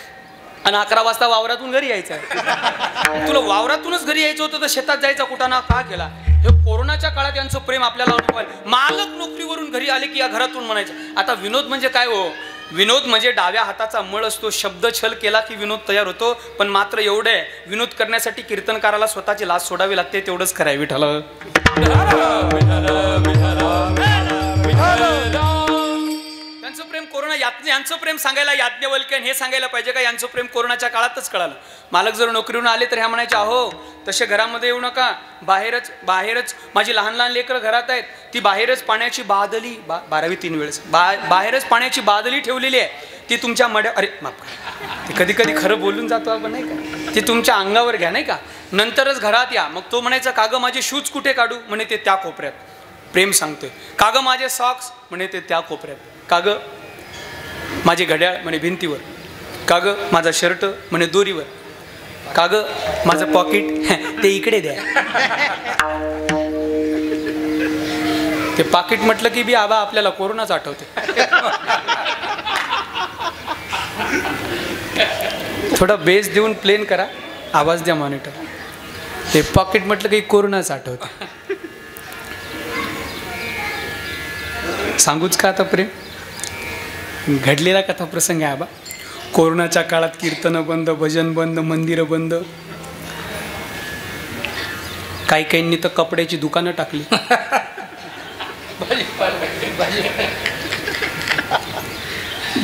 आणि 11 वाजता वावरातून घरी यायचं आहे तुला वावरातूनच घरी यायचं होतं तर शेतात जायचा कुठं ना का केला हे कोरोनाच्या काळात यांचं प्रेम आपल्याला अनुभवायला मालक नोकरीवरून घरी आले की या घरातून म्हणायचं आता विनोद म्हणजे काय हो विनोद म्हणजे डाव्या हाताचा मळ असतो. शब्द छल केला की विनोद तयार होतो. पण मात्र एवढं आहे, विनोद करण्यासाठी कीर्तनकाराला स्वतःची लाज सोडावी लागते. तेवढंच कराय विठ्ठल. त्यांचं प्रेम कोरोना यांचं प्रेम सांगायला याज्ञवल्क्य हे सांगायला पाहिजे का? यांचं प्रेम कोरोनाच्या काळातच कळालं. मालक जर नोकरीवरून आले तर ह्या म्हणायचे, अहो तसे घरामध्ये येऊ नका, बाहेरच माझी लहान लहान लेकरं घरात आहेत, ती बाहेरच पाण्याची बादली 12वी 3 वेळेस बाहेरच पाण्याची बादली ठेवलेली आहे, ती तुमच्या मड्या अरे माफ ते कधी कधी खरं बोलून जातो आपण नाही का, ती तुमच्या अंगावर घ्या नाही का, नंतरच घरात या. मग तो म्हणायचा, कागं माझे शूज कुठे काढू? म्हणे ते त्या कोपऱ्यात. प्रेम सांगतोय. कागं माझे सॉक्स? म्हणे ते त्या कोपऱ्यात. कागं माझे घड्याळ? म्हणे भिंतीवर. कागं माझा शर्ट? म्हणे दोरीवर. कागं माझं पॉकेट? ते इकडे द्या. ते पाकिट म्हटलं की बी आबा आपल्याला कोरोनाच आठवते. थोडा बेस देऊन प्लेन करा, आवाज द्या मॉनिटर. ते पॉकेट म्हटलं की कोरोनाच आठवते. सांगूच का आता प्रेम? घडलेला कथा प्रसंग आहे आबा. कोरोनाच्या काळात कीर्तन बंद, भजन बंद, मंदिरं बंद. काही काहींनी तर कपड्याची दुकानं टाकली.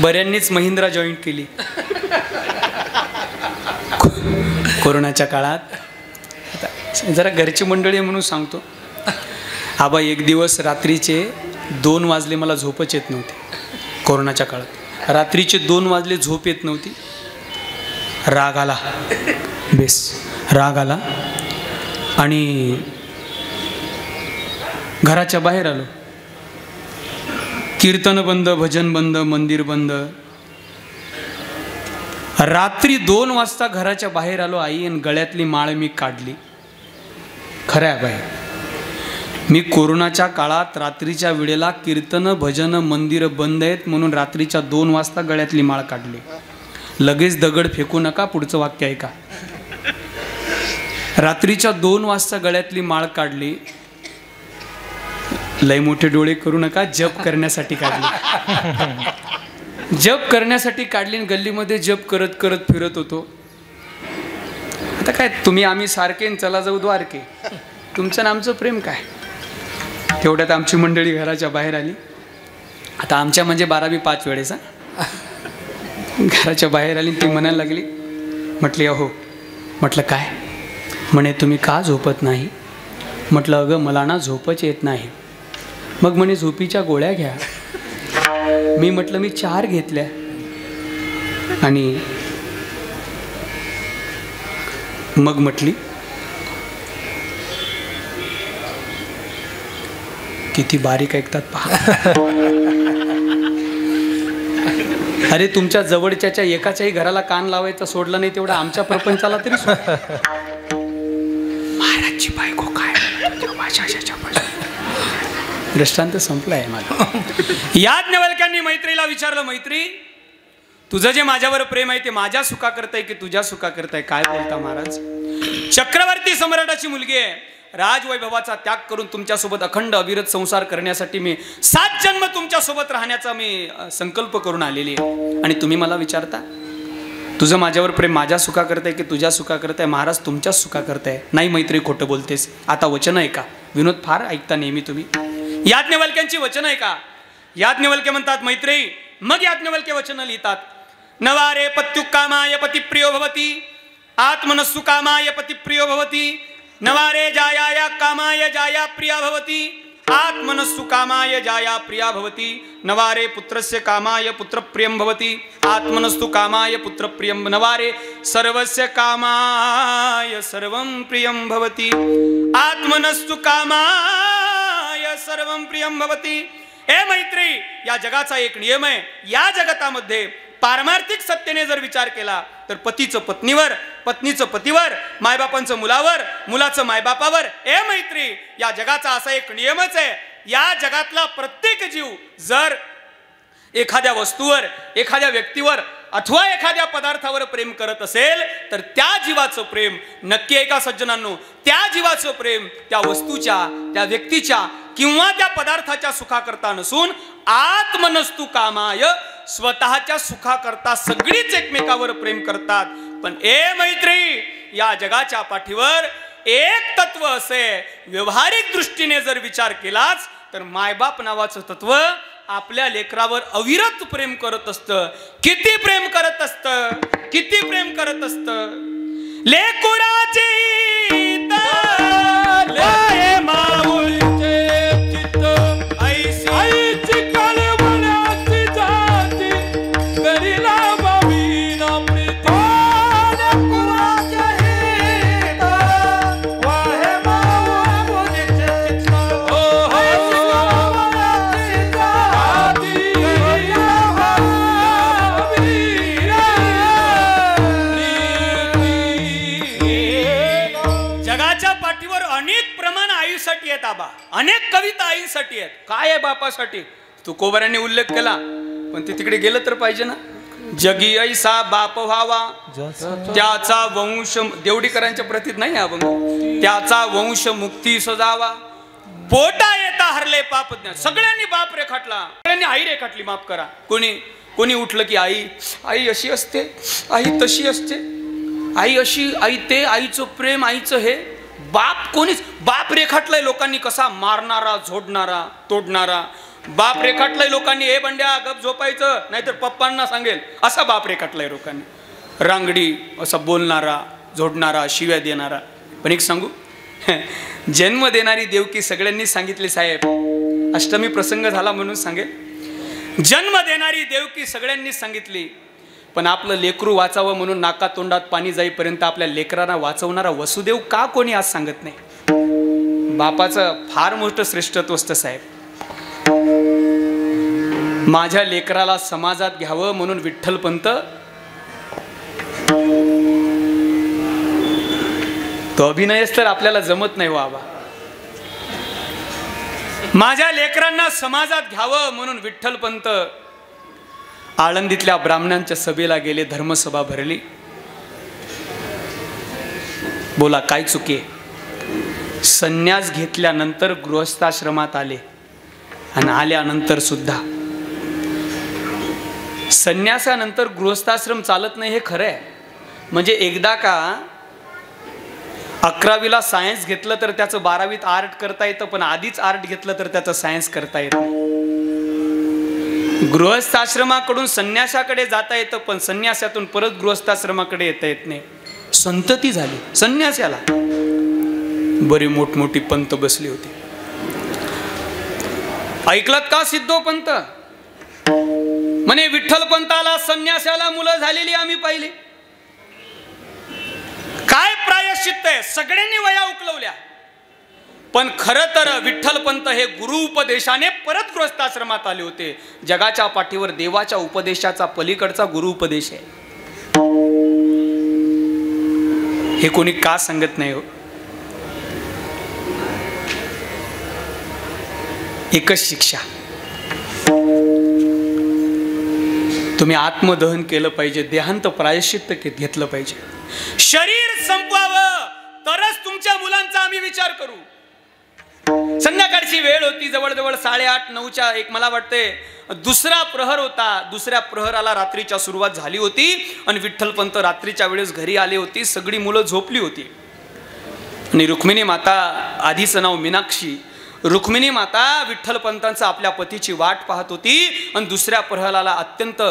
बऱ्यांनीच महिंद्रा जॉईन केली कोरोनाच्या काळात. आता जरा घरची मंडळी म्हणून सांगतो आबा, एक दिवस रात्रीचे 2 वाजले, मला झोपच येत नव्हती. कोरोनाच्या काळात रात्रीचे 2 वाजले, झोप येत नव्हती. राग आला, राग आला आणि घराच्या बाहेर आलो. कीर्तन बंद, भजन बंद, मंदिर बंद. रात्री 2 वाजता घराच्या बाहेर आलो आई, आणि गळ्यातली माळ मी काढली. खरं आहे बाई, मी कोरोनाच्या काळात रात्रीच्या वेळेला कीर्तन भजन मंदिर बंद आहेत म्हणून रात्रीच्या 2 वाजता गळ्यातली माळ काढली. लगेच दगड फेकू नका, पुढचं वाक्य ऐका. रात्रीच्या 2 वाजता गळ्यातली माळ काढली. लय मोठे डोळे करू नका, जप करण्यासाठी काढली. जप करण्यासाठी काढली. गल्लीमध्ये जप करत करत फिरत होतो. आता काय तुम्ही आम्ही सारखे, चला जाऊ द्वारके. तुमचं आणि आमचं प्रेम काय. तेवढ्यात आमची मंडळी घराच्या बाहेर आली. आता आमच्या म्हणजे 12वी 5 वेळेस घराच्या बाहेर आली. ती म्हणायला लागली, म्हटली अहो. म्हटलं काय? म्हणे तुम्ही का झोपत नाही? म्हटलं अगं मला ना झोपच येत नाही. मग म्हणे झोपीच्या गोळ्या घ्या. मी म्हटलं मी 4 घेतल्या. आणि मग म्हटली किती बारीक ऐकतात पहा. अरे तुमच्या जवळच्या एकाच्याही घराला कान लावायचा सोडला नाही, तेवढा आमच्या प्रपंचाला तरी महाराजची बायको काय दृष्टांत संपलाय माझा. याज्ञवल्क्यांनी मैत्रीला विचारलं, मैत्री तुझं जे माझ्यावर प्रेम आहे ते माझ्या सुखा करताय की तुझ्या सुखा करताय? काय बोलता महाराज? चक्रवर्ती सम्राटाची मुलगी आहे. राजवैभवाचा त्याग करून तुमच्यासोबत अखंड अविरत संसार करण्यासाठी मी 7 जन्म तुमच्यासोबत राहण्याचा मी संकल्प करून आलेली आहे. आणि तुम्ही मला विचारता तुझं माझ्यावर प्रेम माझ्या सुखा करताय की तुझ्या सुखा करताय? महाराज तुमच्याच सुखा करताय. नाही मैत्री, खोटं बोलतेस. आता वचन आहे का? विनोद फार ऐकता नेहमी तुम्ही. याज्ञवल्क्यांची वचन आहे का? याज्ञवल्क्य म्हणतात मैत्री. मग याज्ञवल्क्य वचन लिहितात. नवारे पत्यु कामाय पतिप्रियो भवति, आत्मनस्सु कामाय पतिप्रियो भवति. नवारे जाया कामाय जाया प्रिया भवति, आत्मनस्सु कामाय जाया प्रिया भवति. नवारे पुत्रस्य कामाय पुत्रप्रियं भवति, आत्मनस्तु कामाय पुत्रप्रियं. नवारे सर्वस्य कामाय सर्वं प्रियं भवति, आत्मनस्तु कामाय सर्वं प्रियं भवति. ए मैत्री, या जगाचा एक नियम आहे. या जगतामध्ये पारमार्थिक सत्तेने जर विचार केला तर पतीचं पत्नीवर, पत्नीचं पतीवर, मायबापांचं मुलावर, मुलाचं मायबापावर. ए मैत्री, या जगाचा असा एक नियमच आहे. या जगातला प्रत्येक जीव जर एखाद्या वस्तूवर, एखाद्या व्यक्तीवर अथवा एखाद्या पदार्थावर प्रेम करत असेल तर त्या जीवाचं प्रेम नक्की एका सज्जनांनो, त्या जीवाचं प्रेम त्या वस्तूच्या, त्या व्यक्तीच्या किंवा त्या पदार्थाच्या सुखाकरता नसून आत्मनस्तु कामाय स्वतःच्या सुखाकरता सगळीच एकमेकावर प्रेम करतात, पण मैत्री, या जगाच्या पाठीवर एक तत्व असे, व्यवहारिक दृष्टीने जर विचार केलाच तर मायबाप नावाचं तत्व आपल्या लेकरावर अविरत प्रेम करत असतं. किती प्रेम करत असतं, किती प्रेम करत असतं. लेकुराची अनेक कविता आईसाठी आहेत. काय आहे बापासाठी? तुकोबारांनी उल्लेख केला, पण ते तिकडे गेलं तर पाहिजे ना. जगी ऐसा बाप व्हावा त्याचा वंश, देवडीकरांच्या प्रतीत नाही अभंग, त्याचा वंश मुक्ती सजावा, पोटा येता हरले पाप ज्ञान. सगळ्यांनी बाप रेखाटला, सगळ्यांनी आई रेखाटली. माफ करा, कोणी उठलं की आई अशी असते, आई तशी असते, आई अशी, आई ते, आईचं प्रेम, आईचं हे. बाप रेखाटलाय लोकांनी कसा, मारणारा, झोडणारा, तोडणारा. बाप रेखाटलाय लोकांनी, हे बंड्या गप झोपायचं नाहीतर पप्पांना सांगेल, असा बाप रेखाटलाय लोकांनी. रांगडी, असा बोलणारा, झोडणारा, शिव्या देणारा. पण एक सांगू, जन्म देणारी देवकी सगळ्यांनी सांगितली साहेब. अष्टमी प्रसंग झाला म्हणून सांगेल, जन्म देणारी देवकी सगळ्यांनी सांगितली, पण आपलं लेकरू वाचावं म्हणून नाकात तोंडात पाणी जाईपर्यंत आपल्या लेकरांना वाचवणारा वसुदेव का कोणी आज सांगत नाही? बापाचं फार मोठं श्रेष्ठत्व असतं साहेब. माझ्या लेकराला समाजात घ्यावं म्हणून विठ्ठलपंत तो अभिनयच तर आपल्याला जमत नाही बाबा. माझ्या लेकरांना समाजात घ्यावं म्हणून विठ्ठलपंत आळंदीतल्या ब्राह्मणांच्या सभेला गेले, धर्मसभा भरली. बोला काय चुकी आहे? संन्यास घेतल्यानंतर गृहस्थाश्रमात आले आणि आल्यानंतर सुद्धा संन्यासानंतर गृहस्थाश्रम चालत नाही हे खरं आहे. म्हणजे एकदा का 11वीला सायन्स घेतलं तर त्याचं 12वीत आर्ट करता येतं, पण आधीच आर्ट घेतलं तर त्याचं सायन्स करता येतं. गृहस्थाश्रमाकडून संन्यासाकडे जाता येतं, पण संन्यासातून परत गृहस्थाश्रमाकडे येता येत नाही. संतती झाली संन्यासाला. बरी मोठमोठी पंत बसली होती. ऐकलत का सिद्धोपंत म्हणे, विठ्ठलपंताला संन्यासाला मुलं झालेली आम्ही पाहिली. काय प्रायश्चित्त आहे? सगळ्यांनी वया उकलवल्या, पण खरं तर विठ्ठलपंत हे गुरु उपदेशाने परत गृहस्थाश्रमात आले होते. जगाच्या पाठीवर देवाच्या उपदेशाचा पलीकडचा गुरु उपदेश आहे. हे कोणी का सांगत नाही हो? एकच शिक्षा, तुम्ही आत्मदहन केलं पाहिजे, देहांत प्रायश्चित्त घेतलं पाहिजे. शरीर संपवावं तरच तुमच्या मुलांचा आम्ही विचार करू. संध्याकाळची वेळ होती, जवळजवळ 8:30-9च्या एक मला वाटते दुसरा प्रहर होता. दुसऱ्या प्रहराला रात्रीच्या सुरुवात झाली होती आणि विठ्ठलपंत रात्रीच्या वेळेस घरी आले होते. सगळी मुलं झोपली होती आणि रुक्मिणी माता, आधीचं नाव मीनाक्षी, रुक्मिणी माता विठ्ठलपंतांचा आपल्या पतीची वाट पाहत होती. आणि दुसऱ्या प्रहराला अत्यंत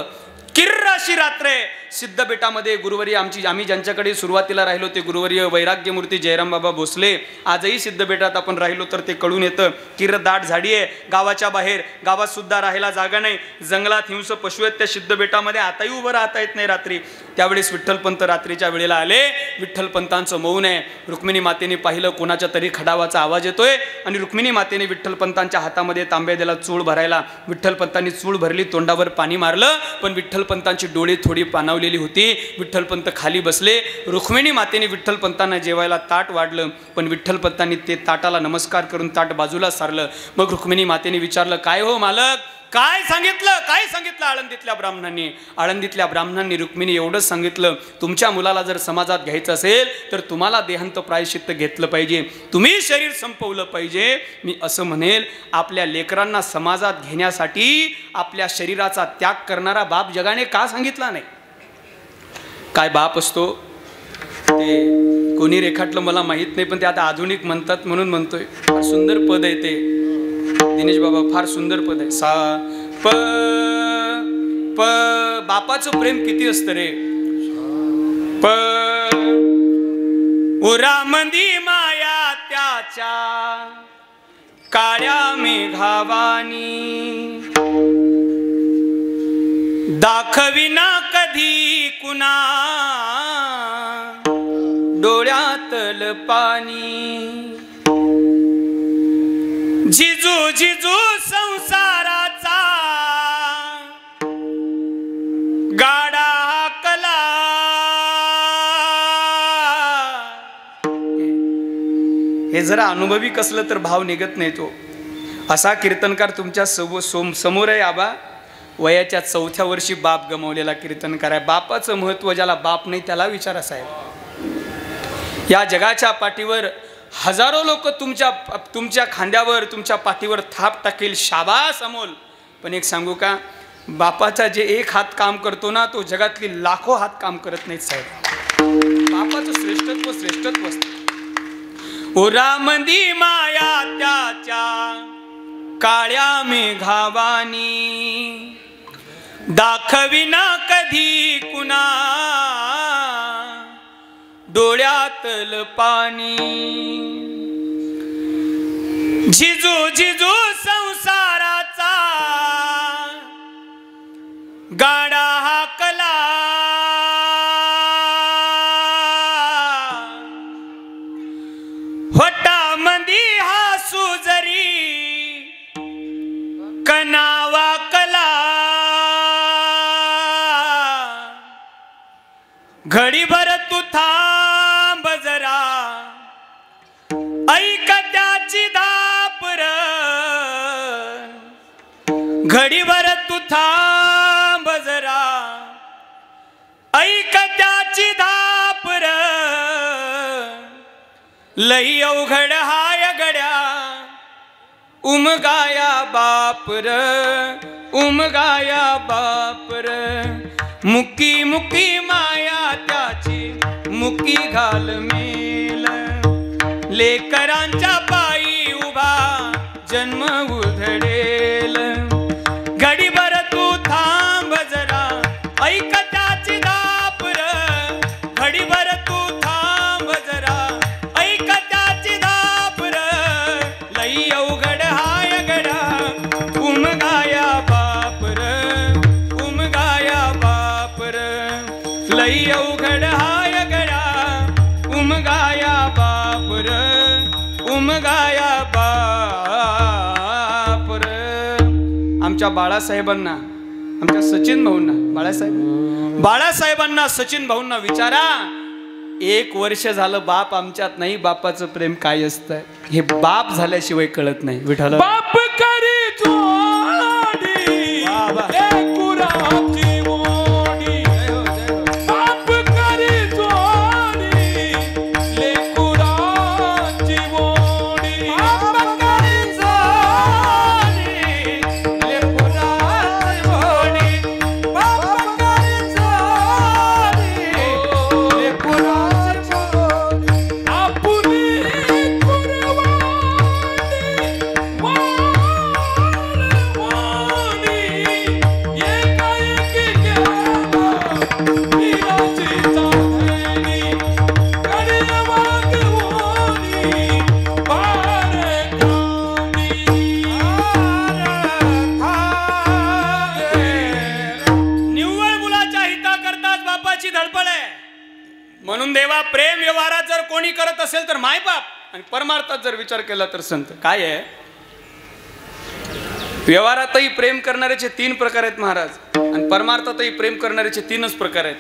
किर्र अशी रात्र सिद्धबेटामध्ये गुरुवर्य आम्ही ज्यांच्याकडे सुरुवातीला राहिलो ते गुरुवर्य वैराग्यमूर्ती जयराम बाबा भोसले. आजही सिद्धबेटात आपण राहिलो तर ते कळून येतं. किर्र दाट झाडी आहे गावाच्या बाहेर, गावात सुद्धा राहायला जागा नाही, जंगलात हिंस पशु आहेत त्या सिद्धबेटामध्ये. आताही उभं राहता येत नाही रात्री. त्यावेळेस विठ्ठलपंत रात्रीच्या वेळेला आले. विठ्ठलपंतांचं मौन आहे. रुक्मिणी मातेने पाहिलं कोणाच्या तरी खडावाचा आवाज येतोय आणि रुक्मिणी मातेने विठ्ठलपंतांच्या हातामध्ये तांब्या दिला चूळ भरायला. विठ्ठलपंतांनी चूळ भरली, तोंडावर पाणी मारलं, पण विठ्ठलपंतांची डोळे थोडी पाणावली लावलेली होती. विठ्ठलपंत खाली बसले. रुक्मिणी मातेने विठ्ठलपंतांना जेवायला ताट वाढलं, पण विठ्ठलपंतांनी ते ताटाला नमस्कार करून ताट बाजूला सारलं. मग रुक्मिणी मातेने विचारलं, काय हो मालक, काय सांगितलं आळंदीतल्या ब्राह्मणांनी? आळंदीतल्या ब्राह्मणांनी रुक्मिणी एवढंच सांगितलं, तुमच्या मुलाला जर समाजात घ्यायचं असेल तर तुम्हाला देहांत प्रायश्चित्त घेतलं पाहिजे, तुम्ही शरीर संपवलं पाहिजे. मी असं म्हणेल, आपल्या लेकरांना समाजात घेण्यासाठी आपल्या शरीराचा त्याग करणारा बाप जगाने का सांगितला नाही? काय बाप असतो ते कोणी रेखाटलं मला माहीत नाही, पण ते आता आधुनिक म्हणतात म्हणून म्हणतोय. फार सुंदर पद आहे ते, दिनेश बाबा फार सुंदर पद आहे. सा प प बापाचं प्रेम किती असतं रे. प उरामंदी माया त्याच्या काळ्या मेघावानी, दाखविना कधी कुणा डोळ्यातल पाणी. जिजू जिजू संसाराचा गाडा हाकला. हे जरा अनुभवी कसलं तर भाव निघत नाही तो. असा कीर्तनकार तुमच्या समोर आहे आबा. वयाच्या 4थ्या वर्षी बाप गमावलेला कीर्तनकार आहे. बापाचं महत्व ज्याला बाप नाही त्याला विचारा साहेब. या जगाच्या पाठीवर हजारो लोक तुमच्या खांद्यावर तुमच्या पाठीवर थाप टाकेल, शाबास अमोल. पण एक सांगू का, बापाचा जे एक हात काम करतो ना, तो जगातली लाखो हात काम करत नाहीत साहेब. बापाचं श्रेष्ठत्व असतं. उरामंदी माया त्याच्या काळ्या मेघावानी, दाखविना कधी कुणा डोळ्यातल पाणी. झिजू झिजू संसाराचा गाडा हाकला. होटा मंदी हासू जरी कनावा कला. घडीभर तू थांब जरा, ऐक त्याची धापर. घडीभर तू थांब जरा, ऐक त्याची धापर. लई अवघड हाय गड्या उमगाया बापर, उमगाया बापर. मुकी मुकी माया त्याची मुकी घाल मेल. लेकरांच्या पायी उभा जन्म उधळेल. घडीभर तू थांब जरा, ऐक त्याची धापर. घडीभर तू थांब जरा, ऐक त्याची धापर. लई अवघड हाय गड्या उमगाया बापर, उमगाया बापर. लई अवघड हाय गड्या उमगाया बापर, उमगाया बापर. आमच्या बाळासाहेबांना, आमच्या सचिन भाऊंना, बाळासाहेबांना सचिन भाऊंना विचारा, 1 वर्ष झालं बाप आमच्यात नाही, बापाचं प्रेम काय असतं हे बाप झाल्याशिवाय कळत नाही. विठ्ठल बाप करी जोडी लेकुराची मोडी. बाप करी जोडी लेकुराची मोडी. बाप करी जोडी लेकुराची मोडी. बाप करी जोडी लेकुराची मोडी. आपुली कुरवाडी म्हणून देवा प्रेम व्यवहारात जर कोणी करत असेल तर मायबाप, आणि परमार्थात जर विचार केला तर संत. काय आहे, व्यवहारातही प्रेम करणाऱ्याचे 3 प्रकार आहेत महाराज, आणि परमार्थातही प्रेम करणाऱ्याचे 3च प्रकार आहेत.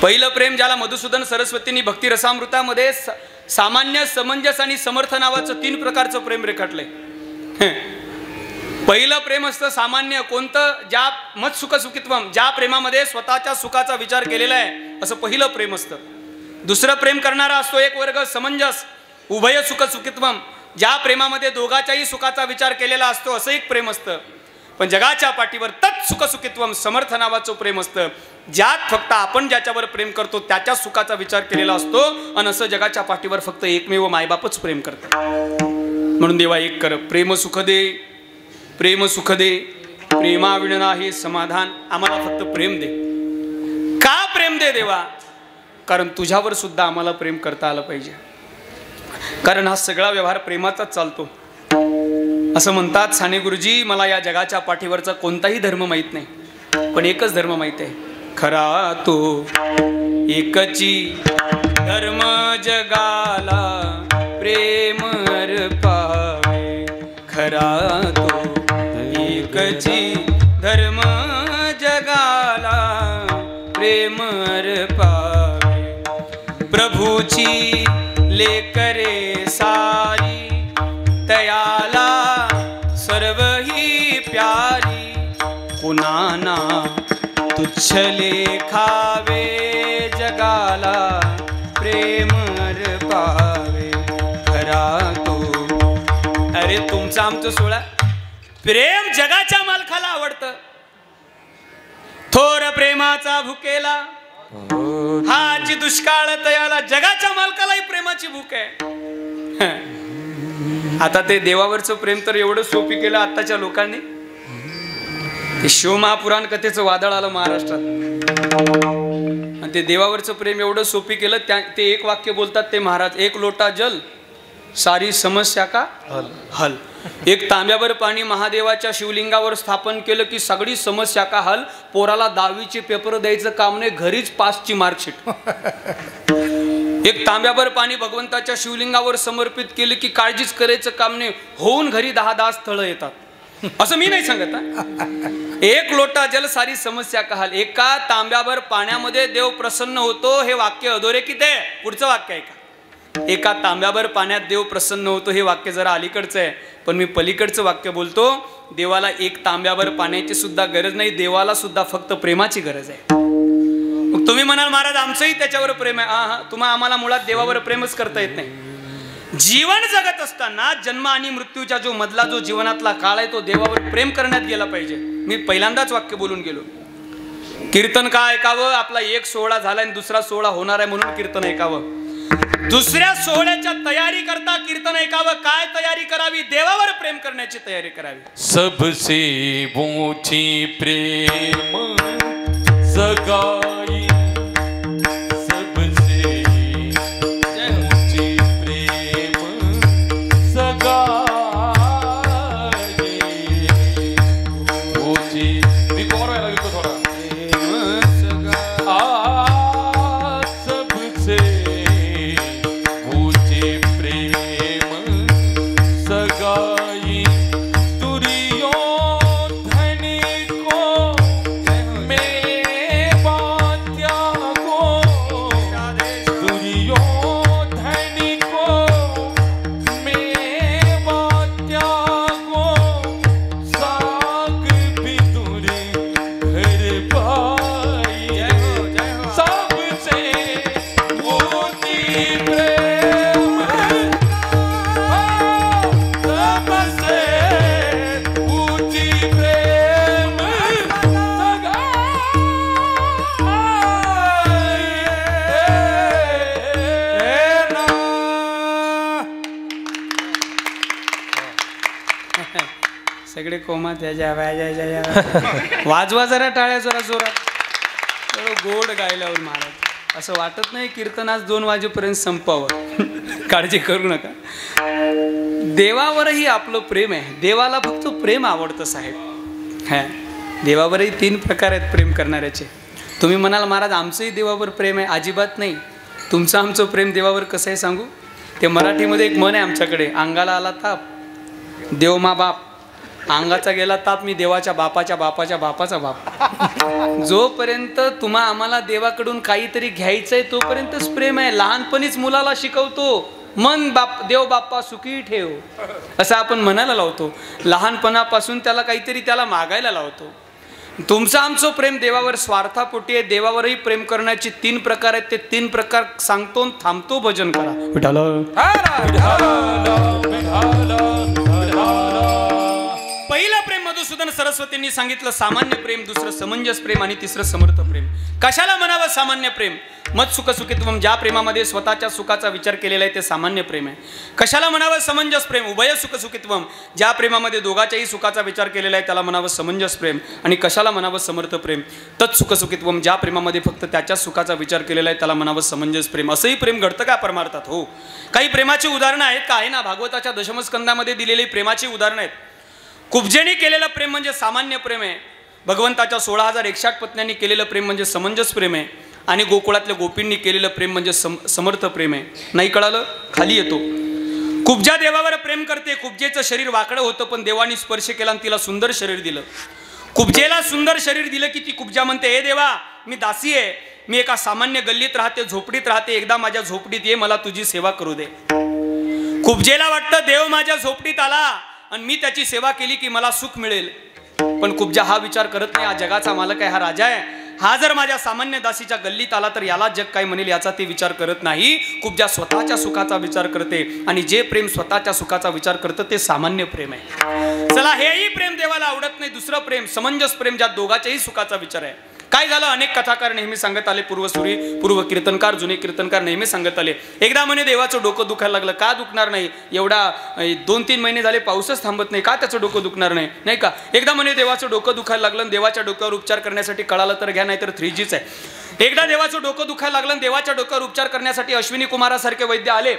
पहिलं प्रेम ज्याला मधुसूदन सरस्वतींनी भक्ती रसामृतामध्ये सामान्य, समंजस आणि समर्थ नावाचं 3 प्रकारचं प्रेम रेखाटलंय. पहिलं प्रेम असतं सामान्य, कोणतं? ज्या मत सुख सुखित्वम, ज्या प्रेमामध्ये स्वतःच्या सुखाचा विचार केलेला आहे असं पहिलं प्रेम असतं. दुसरं प्रेम करणारा असतो एक वर्ग समंजस, उभय सुख सुखित्वम, ज्या प्रेमामध्ये दोघाच्याही सुखाचा विचार केलेला असतो असं एक प्रेम असतं. पण जगाच्या पाठीवर तत् सुख सुखित्वम समर्थ नावाचं प्रेम असतं, ज्यात फक्त आपण ज्याच्यावर प्रेम करतो त्याच्या सुखाचा विचार केलेला असतो. आणि असं जगाच्या पाठीवर फक्त एकमेव मायबापच प्रेम करतात. म्हणून देवा एक कर, प्रेम सुख दे, प्रेम सुख दे, प्रेमाविना हे समाधान. आम्हाला फक्त प्रेम दे. का प्रेम दे देवा? कारण तुझ्यावर सुद्धा आम्हाला प्रेम करता आलं पाहिजे. कारण हा सगळा व्यवहार प्रेमाचाच चालतो. असं म्हणतात साने गुरुजी, मला या जगाच्या पाठीवरचा कोणताही धर्म माहीत नाही, पण एकच धर्म माहीत आहे, खरा तो एकची धर्म जगाला प्रेम अर्पावे. खरा तो एकची धर्म जगाला प्रेम अर्पावे. प्रभूची लेकरे सारी तयाला सर्व ही प्यारी. कुणाना तुच्छ लेखावे जगाला प्रेम अर्पावे. खरा तो. अरे तुमचं आमचं सोळा प्रेम जगाच्या मालकाला आवडतं. थोर प्रेमाचा भुकेला हाची दुष्काळ तयाला. जगाच्या मालकालाही प्रेमाची भूक आहे. आता ते देवावरचं प्रेम तर एवढं सोपी केलं आत्ताच्या लोकांनी. ते शिवमहापुराण कथेचं वादळ आलं महाराष्ट्रात आणि ते देवावरचं प्रेम एवढं सोपी केलं. ते एक वाक्य बोलतात ते महाराज, एक लोटा जल सारी समस्या का हल. एक तांब्यावर पाणी महादेवाच्या शिवलिंगावर स्थापन केलं की सगळी समस्या का हल. पोराला 10वीचे पेपर द्यायचं काम नाही, घरीच 5ची मार्कशीट. एक तांब्यावर पाणी भगवंताच्या शिवलिंगावर समर्पित केलं की काळजीच करायचं काम नाही, होऊन घरी 10 स्थळं येतात. असं मी नाही सांगत. एक लोटा जल सारी समस्या का हल. एका तांब्यावर पाण्यामध्ये देव प्रसन्न होतो हे वाक्य अधोरेखित आहे. पुढचं वाक्य आहे का? एका तांब्यावर पाण्यात देव प्रसन्न होतो हे वाक्य जरा अलीकडचं आहे, पण मी पलीकडचं वाक्य बोलतो. देवाला एक तांब्यावर पाण्याची सुद्धा गरज नाही, देवाला सुद्धा फक्त प्रेमाची गरज आहे. मग तुम्ही म्हणाल महाराज आमचंही त्याच्यावर प्रेम आहे. तुम्हाला आम्हाला मुळात देवावर प्रेमच करता येत नाही. जीवन जगत असताना जन्म आणि मृत्यूच्या जो मधला जो जीवनातला काळ आहे तो देवावर प्रेम करण्यात गेला पाहिजे. मी पहिल्यांदाच वाक्य बोलून गेलो. कीर्तन का ऐकावं? आपला एक सोहळा झाला आणि दुसरा सोहळा होणार आहे म्हणून कीर्तन ऐकावं. दुसऱ्या सोहळ्याच्या तयारी करता कीर्तन ऐकावं. काय तयारी करावी? देवावर प्रेम करण्याची तयारी करावी. सबसे ऊंची प्रेम सगाई, सबसे ऊंची प्रेम सगाई. ऊंची मी कोर व्हायला लागतो थोडा. सबसे ऊंची प्रेम सगाई. सगळे कोमा त्याच्या वाजवा जरा टाळ्या जरा जोरात. गोड गायल्यावर महाराज असं वाटत नाही कीर्तन आज 2 वाजेपर्यंत संपावं. काळजी करू नका. देवावरही आपलं प्रेम आहे. देवाला फक्त प्रेम आवडतं साहेब. हा, देवावरही 3 प्रकार आहेत प्रेम करणाऱ्याचे. तुम्ही म्हणाल महाराज आमचंही देवावर प्रेम आहे. अजिबात नाही. तुमचं आमचं प्रेम देवावर कसं आहे सांगू? ते मराठीमध्ये एक म्हण आहे आमच्याकडे, अंगाला आला ताप देव मा बाप अंगाचा गेला ताप, मी देवाच्या बापाच्या बापाच्या बापाचा बाप. जोपर्यंत तुम्हा आम्हाला देवाकडून काहीतरी घ्यायचंय तोपर्यंतच प्रेम आहे. लहानपणीच मुलाला शिकवतो, मन बाप देव बाप्पा सुखी ठेव असं आपण म्हणायला लावतो. लहानपणापासून त्याला काहीतरी त्याला मागायला लावतो. तुमचं आमचं प्रेम देवावर स्वार्थापोटी आहे. देवावरही प्रेम करण्याचे 3 प्रकार आहेत. ते 3 प्रकार सांगतो, थांबतो. भजन करा विठाल. पहिलं प्रेम मधुसूदन सरस्वतींनी सांगितलं सामान्य प्रेम, दुसरं समंजस प्रेम आणि तिसरं समर्थ प्रेम. कशाला म्हणावं सामान्य प्रेम? मत सुख सुखित्वम, ज्या प्रेमामध्ये स्वतःच्या सुखाचा विचार केलेला आहे ते सामान्य प्रेम आहे. कशाला म्हणावं समंजस प्रेम? उभय सुख सुखित्वम, ज्या प्रेमामध्ये दोघाच्याही सुखाचा विचार केलेला आहे त्याला म्हणावं समंजस प्रेम. आणि कशाला म्हणावं समर्थ प्रेम? तत् सुख सुखित्वम, ज्या प्रेमामध्ये फक्त त्याच्या सुखाचा विचार केलेला आहे त्याला म्हणावं समंजस प्रेम. असंही प्रेम घडतं का परमार्थात? हो. काही प्रेमाची उदाहरणं आहेत का? आहे ना. भागवताच्या दशमस्कंदामध्ये दिलेली प्रेमाची उदाहरणं आहेत. कुब्जेने केलेलं प्रेम म्हणजे सामान्य प्रेम आहे. भगवंताच्या 16,108 पत्न्यांनी केलेलं प्रेम म्हणजे समंजस प्रेम आहे. आणि गोकुळातल्या गोपींनी केलेलं प्रेम म्हणजे समर्थ प्रेम आहे. नाही कळालं? खाली येतो. कुब्जा देवावर प्रेम करते. कुब्जेचं शरीर वाकडं होतं पण देवानी स्पर्श केला आणि तिला सुंदर शरीर दिलं. कुब्जेला सुंदर शरीर दिलं की ती कुब्जा म्हणते, हे देवा मी दासी आहे, मी एका सामान्य गल्लीत राहते, झोपडीत राहते, एकदा माझ्या झोपडीत ये, मला तुझी सेवा करू दे. कुब्जेला वाटतं देव माझ्या झोपडीत आला आणि मी त्याची सेवा केली की मला सुख मिळेल. पण कुब्जा हा विचार करत नाही, हा जगाचा मालक आहे, हा राजा आहे. हा जर माझ्या सामान्य दासीच्या गल्लीत आला तर याला जग काय म्हणेल याचा ते विचार करत नाही. कुब्जा स्वतःच्या सुखाचा विचार करते. आणि जे प्रेम स्वतःच्या सुखाचा विचार करतं ते सामान्य प्रेम आहे. चला, हेही प्रेम देवाला आवडत नाही. दुसरं प्रेम समंजस प्रेम, ज्यात दोघाच्याही सुखाचा विचार आहे. काय झालं? अनेक कथाकार नेहमी सांगत आले, पूर्वसुरी पूर्व कीर्तनकार जुने कीर्तनकार नेहमी सांगत आले. एकदा म्हणे देवाचं डोकं दुखायला लागलं. का दुखणार नाही? एवढा 2-3 महिने झाले पाऊसच थांबत नाही, का त्याचं डोकं दुखणार नाही? नाही का? एकदा म्हणे देवाचं डोकं दुखायला लागलं. देवाच्या डोक्यावर उपचार करण्यासाठी कळालं तर घ्या, नाही तर 3Gच आहे. एकदा देवाचं डोकं दुखायला लागलं. देवाच्या डोक्यावर उपचार करण्यासाठी अश्विनी कुमारासारखे वैद्य आले.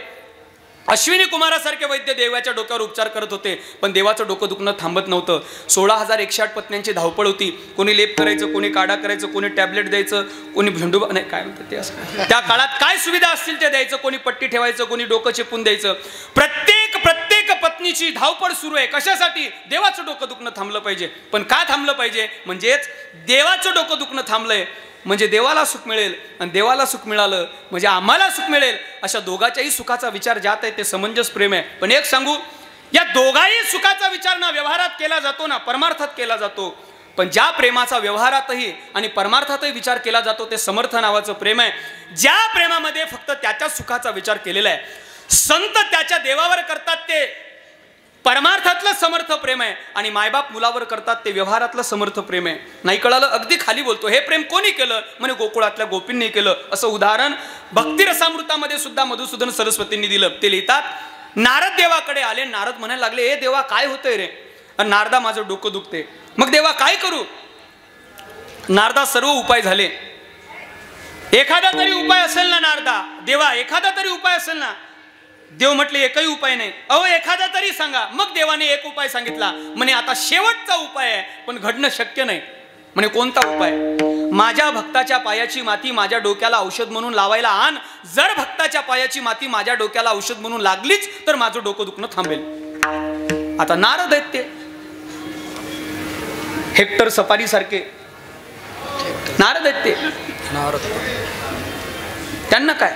अश्विनी कुमारासारखे वैद्य देवाच्या डोक्यावर उपचार करत होते. पण देवाचं डोकं दुखणं थांबत नव्हतं. 16,108 पत्न्यांची धावपळ होती. कोणी लेप करायचं, कोणी काढा करायचं, कोणी टॅबलेट द्यायचं, कोणी झेंडू नाही काय म्हणतात ते असं. त्या काळात काय सुविधा असतील ते द्यायचं. कोणी पट्टी ठेवायचं, कोणी डोकं चिपून द्यायचं. प्रत्येक पत्नीची धावपळ सुरू आहे. कशासाठी? देवाचं डोकं दुखणं थांबलं पाहिजे. पण का थांबलं पाहिजे? म्हणजेच देवाचं डोकं दुखणं थांबलंय म्हणजे देवाला सुख मिळेल, आणि देवाला सुख मिळालं म्हणजे आम्हाला सुख मिळेल. अशा दोघाच्याही सुखाचा विचार ज्यात आहे ते समंजस प्रेम आहे. पण एक सांगू, या दोघाही सुखाचा विचार ना व्यवहारात केला जातो ना परमार्थात केला जातो. पण ज्या प्रेमाचा व्यवहारातही आणि परमार्थातही विचार केला जातो ते समर्थ नावाचं प्रेम आहे. ज्या प्रेमामध्ये फक्त त्याच्या सुखाचा विचार केलेला आहे. संत त्याच्या देवावर करतात ते परमार्थातलं समर्थ प्रेम आहे. आणि मायबाप मुलावर करतात ते व्यवहारातलं समर्थ प्रेम आहे. नाही कळालं? अगदी खाली बोलतो. हे प्रेम कोणी केलं? म्हणे गोकुळातल्या गोपींनी केलं. असं उदाहरण भक्ती रसामृतामध्ये सुद्धा मधुसूदन सरस्वतींनी दिलं. ते लिहितात, नारद देवाकडे आले. नारद म्हणायला लागले, हे देवा काय होतंय रे? आणि नारदा माझं डोकं दुखते. मग देवा काय करू? नारदा सर्व उपाय झाले. एखादा तरी उपाय असेल ना नारदा? देवा एखादा तरी उपाय असेल ना? देव म्हटले एकही उपाय नाही. अहो एखादा तरी सांगा. मग देवाने एक उपाय सांगितला. म्हणे आता शेवटचा उपाय आहे पण घडणं शक्य नाही. म्हणे कोणता उपाय? माझ्या भक्ताच्या पायाची माती माझ्या डोक्याला औषध म्हणून लावायला आण. जर भक्ताच्या पायाची माती माझ्या डोक्याला औषध म्हणून लागलीच तर माझं डोकं दुखणं थांबेल. आता नारद आहेत ते हेक्टर सफारी सारखे नारद आहेत ते. नारद त्यांना काय?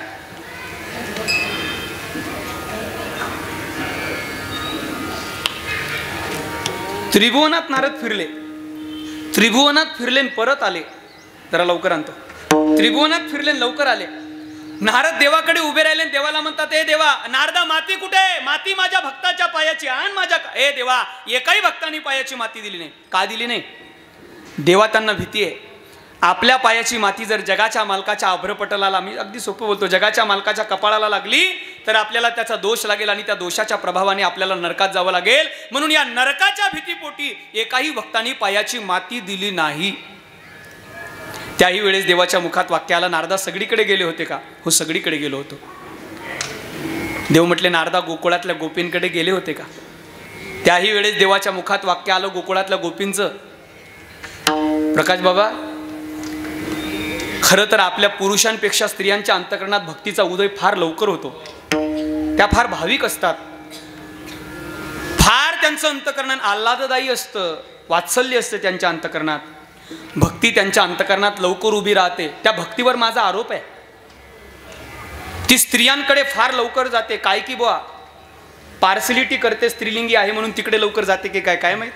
त्रिभुवनात नारद फिरले. त्रिभुवनात फिरले परत आले. जरा लवकर आणतो. त्रिभुवनात फिरले लवकर आले. नारद देवाकडे उभे राहिले. देवाला म्हणतात, हे देवा नारदा माती कुठे आहे? माती माझ्या भक्ताच्या पायाची आण माझ्या. हे देवा एकाही भक्तांनी पायाची माती दिली नाही. का दिली नाही? देवा त्यांना भीती आहे. आपल्या पायाची माती जर जगाच्या मालकाच्या अभ्रपटलाला, मी अगदी सोपं बोलतो, जगाच्या मालकाच्या कपाळाला लागली तर आपल्याला त्याचा दोष लागेल आणि त्या दोषाच्या प्रभावाने आपल्याला नरकात जावं लागेल. म्हणून या नरकाच्या भीतीपोटी एकाही भक्तांनी पायाची माती दिली नाही. त्याही वेळेस देवाच्या मुखात वाक्य आलं, नारदा सगळीकडे गेले होते का? हो सगळीकडे गेलो होतो. देव म्हटले, नारदा गोकुळातल्या गोपींकडे गेले होते का? त्याही वेळेस देवाच्या मुखात वाक्य आलं गोकुळातल्या गोपींचं. प्रकाश बाबा, खरं तर आपल्या पुरुषांपेक्षा स्त्रियांच्या अंतःकरणात भक्तीचा उदय फार लवकर होतो. त्या फार भाविक असतात. फार त्यांचं अंतकरण आल्हाददायी असतं, वात्सल्य असतं त्यांच्या अंतकरणात. भक्ती त्यांच्या अंतकरणात लवकर उभी राहते. त्या भक्तीवर माझा आरोप आहे. ती स्त्रियांकडे फार लवकर जाते. काय की बुवा पार्सिलिटी करते, स्त्रीलिंगी आहे म्हणून तिकडे लवकर जाते की काय काय माहित.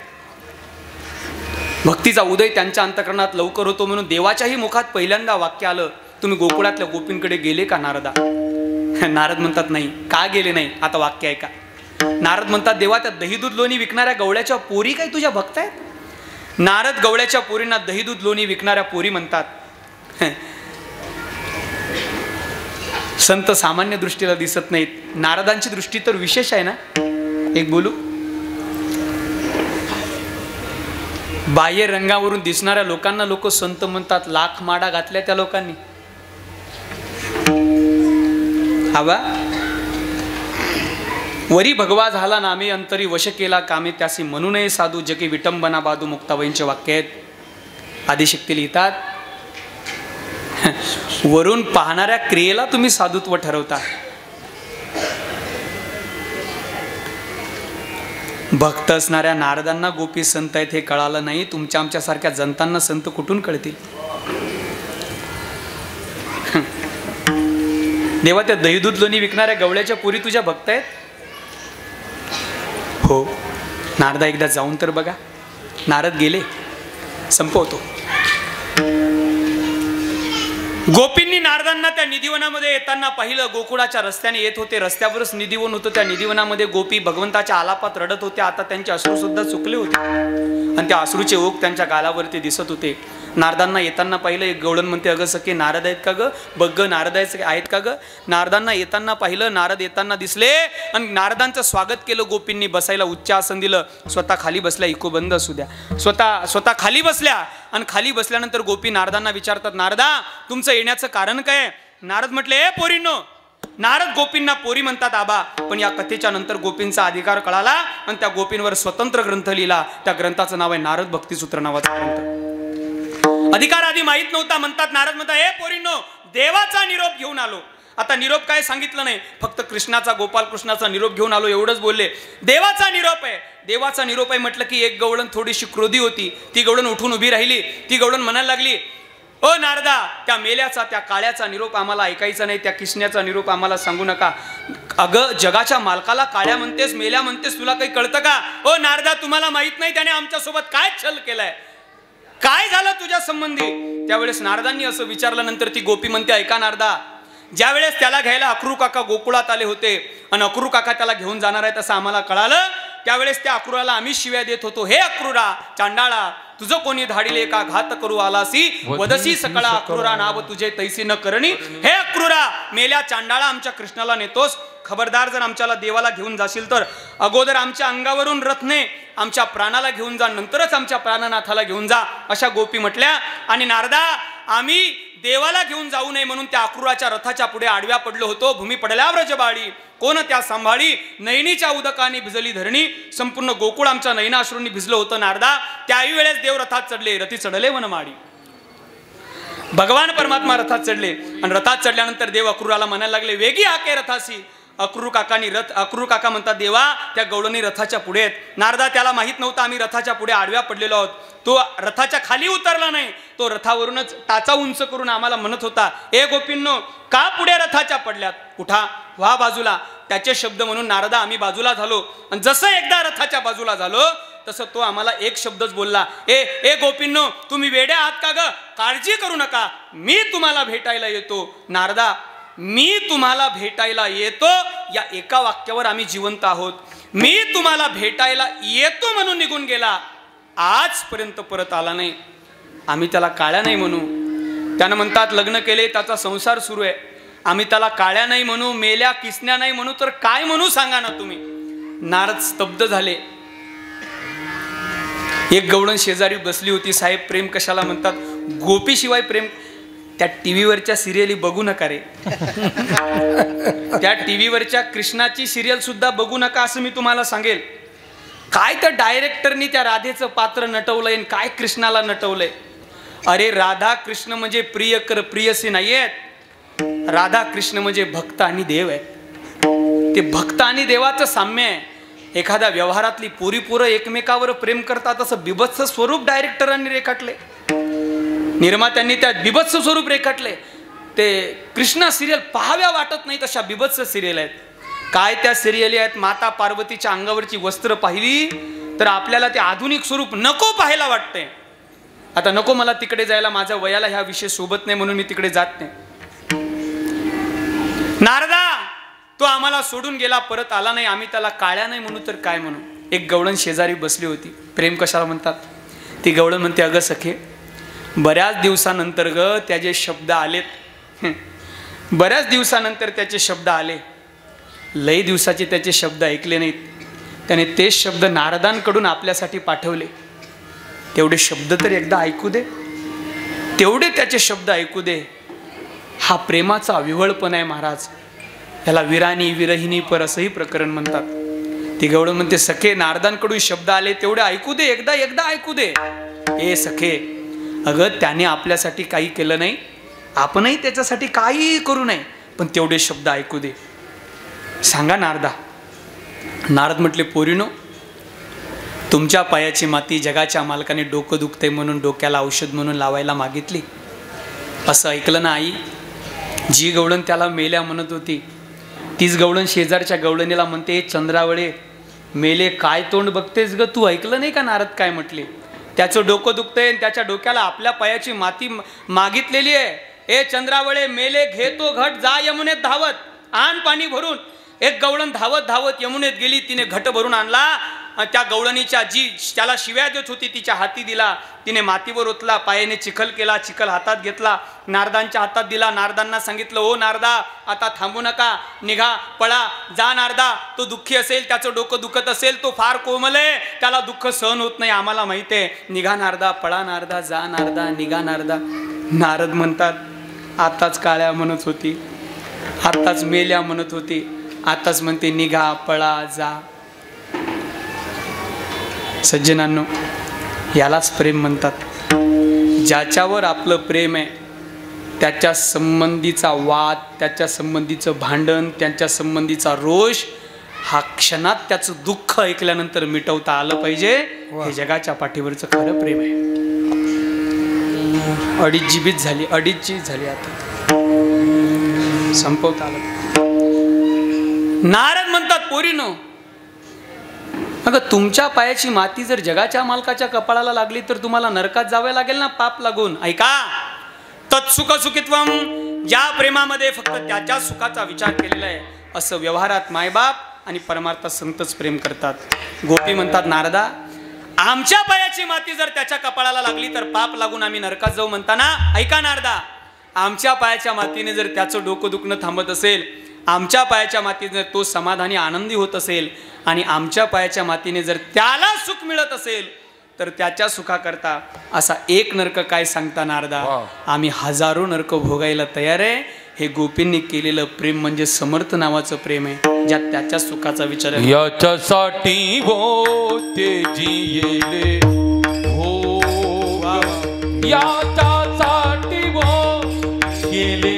भक्तीचा उदय त्यांच्या अंतकरणात लवकर होतो म्हणून देवाच्याही मुखात पहिल्यांदा वाक्य आलं, तुम्ही गोकुळातल्या गोपींकडे गेले का नारदा? नारद म्हणतात नाही. का गेले नाही? आता वाक्य आहे का? नारद म्हणतात देवा त्या दहीदूध लोणी विकणाऱ्या गवळ्याच्या पोरी काय तुझ्या भक्त आहेत? नारद गवळ्याच्या पोरींना दहीदूध लोणी विकणाऱ्या पोरी म्हणतात. संत सामान्य दृष्टीला दिसत नाहीत, नारदांची दृष्टी तर विशेष आहे ना. एक बोलू, बाह्य रंगावरून दिसणाऱ्या लोकांना लोक संत म्हणतात. लाख माडा घातल्या त्या लोकांनी. हवा वरी भगवा झाला नामे अंतरी वश केला कामे त्यासी म्हणू नये साधू जगे विटंबना बाधू मुक्ताबाईंचे वाक्य आहेत. आदिशक्ती लिहितात वरून पाहणाऱ्या क्रियेला तुम्ही साधुत्व ठरवता. भक्त असणाऱ्या नारदांना गोपी संत आहेत हे कळालं नाही. तुमच्या आमच्यासारख्या जनतांना संत कुठून कळतील? देवा त्या दहीदूध लोणी विकणाऱ्या गवळ्याच्या पोरी तुझ्या भक्त आहेत? हो. नारदा एकदा जाऊन तर बघा. नारद गेले. संपवतो. गोपींनी नारदांना त्या निधिवनामध्ये येताना पाहिलं. गोकुळाच्या रस्त्याने येत होते. रस्त्यावरच निधिवन होतं. त्या निधिवनामध्ये गोपी भगवंताच्या आलापात रडत होते. आता त्यांचे अश्रू सुद्धा चुकले होते आणि त्या अश्रूचे ओघ त्यांच्या गालावरती दिसत होते. नारदांना येताना पाहिलं. एक गवळण म्हणते अगं सखे नारद आहेत का ग? बघ ग नारद आहेत का ग? नारदांना येताना पाहिलं. नारद येताना दिसले आणि नारदांचं स्वागत केलं. गोपींनी बसायला उच्च आसन दिलं. स्वतः खाली बसल्या. इको बंद असू द्या. स्वतः खाली बसल्या आणि खाली बसल्यानंतर गोपी नारदांना विचारतात नारदा तुमचं येण्याचं कारण काय? नारद म्हटले ए पोरींनो. नारद गोपींना पोरी म्हणतात आबा. पण या कथेच्या नंतर गोपींचा अधिकार कळाला आणि त्या गोपींवर स्वतंत्र ग्रंथ लिहिला. त्या ग्रंथाचं नाव आहे नारद भक्तिसूत्र नावाचा ग्रंथ. अधिकार आधी माहित नव्हता. म्हणतात नारद म्हणतात हे पोरींनो देवाचा निरोप घेऊन आलो. आता निरोप काय सांगितलं नाही. फक्त कृष्णाचा गोपाल कृष्णाचा निरोप घेऊन आलो एवढंच बोलले. देवाचा निरोप आहे. देवाचा निरोप आहे म्हटलं की एक गवळण थोडीशी क्रोधी होती. ती गवळण उठून उभी राहिली. ती गवळण म्हणायला लागली ओ नारदा त्या मेल्याचा त्या काळ्याचा निरोप आम्हाला ऐकायचा नाही. त्या किसण्याचा निरोप आम्हाला सांगू नका. अगं जगाच्या मालकाला काळ्या म्हणतेस मेल्या म्हणतेस तुला काही कळतं का? ओ नारदा तुम्हाला माहित नाही त्याने आमच्यासोबत काय छल केलाय. काय झालं तुझ्या संबंधी? त्यावेळेस नारदांनी असं विचारल्यानंतर ती गोपी म्हणते ऐका नारदा ज्या वेळेस त्याला घ्यायला अक्रू काका गोकुळात आले होते आणि अक्रू काका त्याला घेऊन जाणार आहेत असं आम्हाला कळालं. त्यावेळेस त्या अक्रूराला आम्ही शिव्या देत होतो. हे अक्रूरा चांडाळा तुझं कोणी धाडिले का घात करू आलासी वदसी सकळा अक्रूरा नाव तुझे तैसी न करणी. हे अक्रूरा मेल्या चांडाळा आमच्या कृष्णाला नेतोस. खबरदार जर आमच्याला देवाला घेऊन जाशील तर अगोदर आमच्या अंगावरून रथने आमच्या प्राणाला घेऊन जा नंतरच आमच्या प्राणनाथाला घेऊन जा अशा गोपी म्हटल्या. आणि नारदा आम्ही देवाला घेऊन जाऊ नये म्हणून त्या अक्रूराच्या रथाच्या पुढे आडव्या पडलो होतो. भूमी पडल्या व्रजबाळी कोण त्या सांभाळी. नैनीच्या उदकाने भिजली धरणी. संपूर्ण गोकुळ आमच्या नैनाश्रूंनी भिजलं होतं नारदा. त्याही वेळेस देव रथात चढले. रथी चढले वनमाडी. भगवान परमात्मा रथात चढले आणि रथात चढल्यानंतर देव अक्रूराला म्हणायला लागले वेगी हाके रथासी. अक्रू काका म्हणतात देवा त्या गवळणी रथाच्या पुढे आहेत. नारदा त्याला माहित नव्हतं आम्ही रथाच्या पुढे आडव्या पडलेलो आहोत. तो रथाच्या खाली उतरला नाही. तो रथावरूनच टाचा उंच करून आम्हाला म्हणत होता ए गोपींनो का पुढे रथाच्या पडल्यात उठा व्हा बाजूला. त्याचे शब्द म्हणून नारदा आम्ही बाजूला झालो आणि जसं एकदा रथाच्या बाजूला झालो तसं तो आम्हाला एक शब्दच बोलला ए गोपींनो तुम्ही वेडे आहात का ग? काळजी करू नका मी तुम्हाला भेटायला येतो. नारदा मी तुम्हाला भेटायला येतो या एका वाक्यावर आम्ही जिवंत आहोत. मी तुम्हाला भेटायला येतो म्हणून निघून गेला. आजपर्यंत परत आला नाही. आम्ही त्याला काळ्या नाही म्हणू. त्यानं म्हणतात लग्न केले त्याचा संसार सुरू आहे. आम्ही त्याला काळ्या नाही म्हणू मेल्या किसण्या नाही म्हणू तर काय म्हणू सांगा ना तुम्ही. नारद स्तब्ध झाले. एक गवळण शेजारी बसली होती. साहेब प्रेम कशाला म्हणतात? गोपीशिवाय प्रेम. त्या टीव्हीवरच्या सिरियली बघू नका रे. त्या टीव्हीवरच्या कृष्णाची सिरियल सुद्धा बघू नका असं मी तुम्हाला सांगेल. काय तर डायरेक्टरनी त्या राधेचं पात्र नटवलंय आणि काय कृष्णाला नटवलंय. अरे राधा कृष्ण म्हणजे प्रियसी नाही आहेत. राधा कृष्ण म्हणजे भक्त आणि देव आहे. ते भक्त आणि देवाचं साम्य आहे. एखाद्या व्यवहारातली पोरीपोरं एकमेकावर प्रेम करतात असं बिभत्स स्वरूप डायरेक्टरांनी रेखाटले, निर्मात्यांनी त्या बिभत्स स्वरूप रेखाटले. ते कृष्णा सिरियल पाहाव्या वाटत नाहीत अशा बिभत्स सिरियल आहेत. काय त्या सिरियली आहेत. माता पार्वतीच्या अंगावरची वस्त्र पाहिली तर आपल्याला ते आधुनिक स्वरूप नको पाहायला वाटते. आता नको मला तिकडे जायला, माझ्या वयाला ह्या विषय सोबत नाही म्हणून मी तिकडे जात नाही. नारदा तो आम्हाला सोडून गेला, परत आला नाही, आम्ही त्याला काळ्या नाही म्हणू तर काय म्हणू. एक गवळण शेजारी बसली होती. प्रेम कशाला म्हणतात. ती गवळण म्हणते, अगं सखे, बऱ्याच दिवसानंतर ग त्याचे शब्द आलेत. बऱ्याच दिवसानंतर त्याचे शब्द आले. लई दिवसाचे त्याचे शब्द ऐकले नाहीत. त्याने तेच शब्द नारदांकडून आपल्यासाठी पाठवले. तेवढे शब्द तर एकदा ऐकू दे, तेवढे त्याचे शब्द ऐकू दे. हा प्रेमाचा विव्हळपण आहे महाराज. याला विराणी विरहिणी पर असंही प्रकरण म्हणतात. ती गवळण म्हणते, सखे नारदांकडून शब्द आले तेवढे ऐकू दे, एकदा एकदा ऐकू दे. ए सखे, अगं त्याने आपल्यासाठी काही केलं नाही, आपणही त्याच्यासाठी काही करू नये, पण तेवढे शब्द ऐकू दे. सांगा नारदा. नारद म्हटले, पोरीनो, तुमच्या पायाची माती जगाच्या मालकाने डोकं दुखते म्हणून डोक्याला औषध म्हणून लावायला मागितली. असं ऐकलं ना आई. जी गवळण त्याला मेल्या म्हणत होती तीच गवळण शेजारच्या गवळणीला म्हणते, चंद्रावळे मेले काय तोंड बघतेस ग, तू ऐकलं नाही का नारद काय म्हटले. त्याचं डोकं दुखतंय, त्याच्या डोक्याला आपल्या पायाची माती मागितलेली आहे. ए चंद्रावळे मेले, घेतो घट, जा यमुनेत धावत, आण पाणी भरून. एक गवळण धावत धावत यमुनेत गेली. तिने घट भरून आणला. त्या गवळणीच्या जी त्याला शिव्या देत होती तिच्या हाती दिला. तिने मातीवर ओतला, पायाने चिखल केला, चिखल हातात घेतला, नारदांच्या हातात दिला. नारदांना सांगितलं, ओ नारदा, आता थांबू नका, निघा, पळा, जा. नारदा तो दुःखी असेल, त्याचं डोकं दुखत असेल, तो फार कोमल आहे, त्याला दुःख सहन होत नाही, आम्हाला माहिती आहे. निघा नारदा, पळा नारदा, जा नारदा, निघा नारदा. नारद म्हणतात, आताच काळ्या म्हणत होती, आताच मेल्या म्हणत होती, आताच म्हणते निघा, पळा, जा. सज्जनांनो, यालाच प्रेम म्हणतात. ज्याच्यावर आपलं प्रेम आहे त्याच्या संबंधीचा वाद, त्याच्या संबंधीचं भांडण, त्याच्या संबंधीचा रोष हा क्षणात त्याचं दुःख ऐकल्यानंतर मिटवता आलं पाहिजे. हे जगाच्या पाठीवरचं खरं प्रेम आहे. 2.5 GB झाली, 2.5 झाली, आता संपवता आलं. नारद म्हणतात, पोरीनो, अगं तुमच्या पायाची माती जर जगाच्या मालकाच्या कपाळाला लागली तर तुम्हाला नरकात जावे लागेल ना, पाप लागून. ऐका, तत्सुख सुखित्वम, ज्या प्रेमामध्ये फक्त त्याच्या सुखाचा विचार केलेला आहे, असं व्यवहारात मायबाप आणि परमार्थात संतच प्रेम करतात. गोपी म्हणतात, नारदा, आमच्या पायाची माती जर त्याच्या कपाळाला लागली तर पाप लागून आम्ही नरकात जाऊ म्हणताना, ऐका नारदा, आमच्या पायाच्या मातीने जर त्याचं डोकं दुखणं थांबत असेल, आमच्या पायाच्या मातीने जर तो समाधानी आनंदी होत असेल आणि आमच्या पायाच्या मातीने जर त्याला सुख मिळत असेल तर त्याच्या सुखाकरता असा एक नरक काय सांगता नारदा, आम्ही हजारो नरक भोगायला तयार आहे. हे गोपींनी केलेलं प्रेम म्हणजे समर्थ नावाचं प्रेम आहे, ज्यात त्याच्या सुखाचा विचार आहे. याच्यासाठी हो ते जियेले हो, याच्यासाठी हो गेले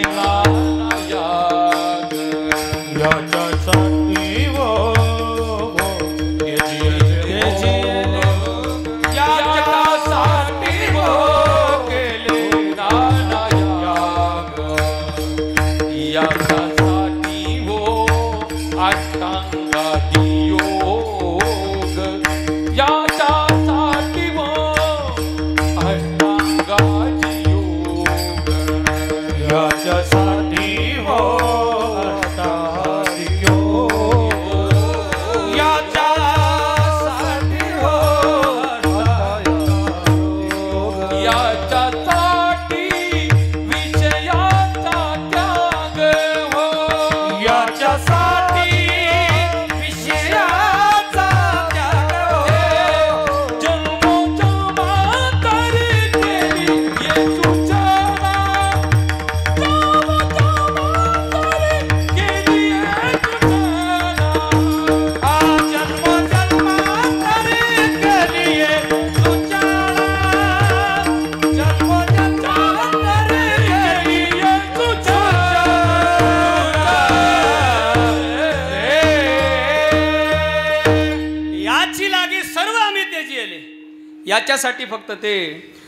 याच्यासाठी फक्त ते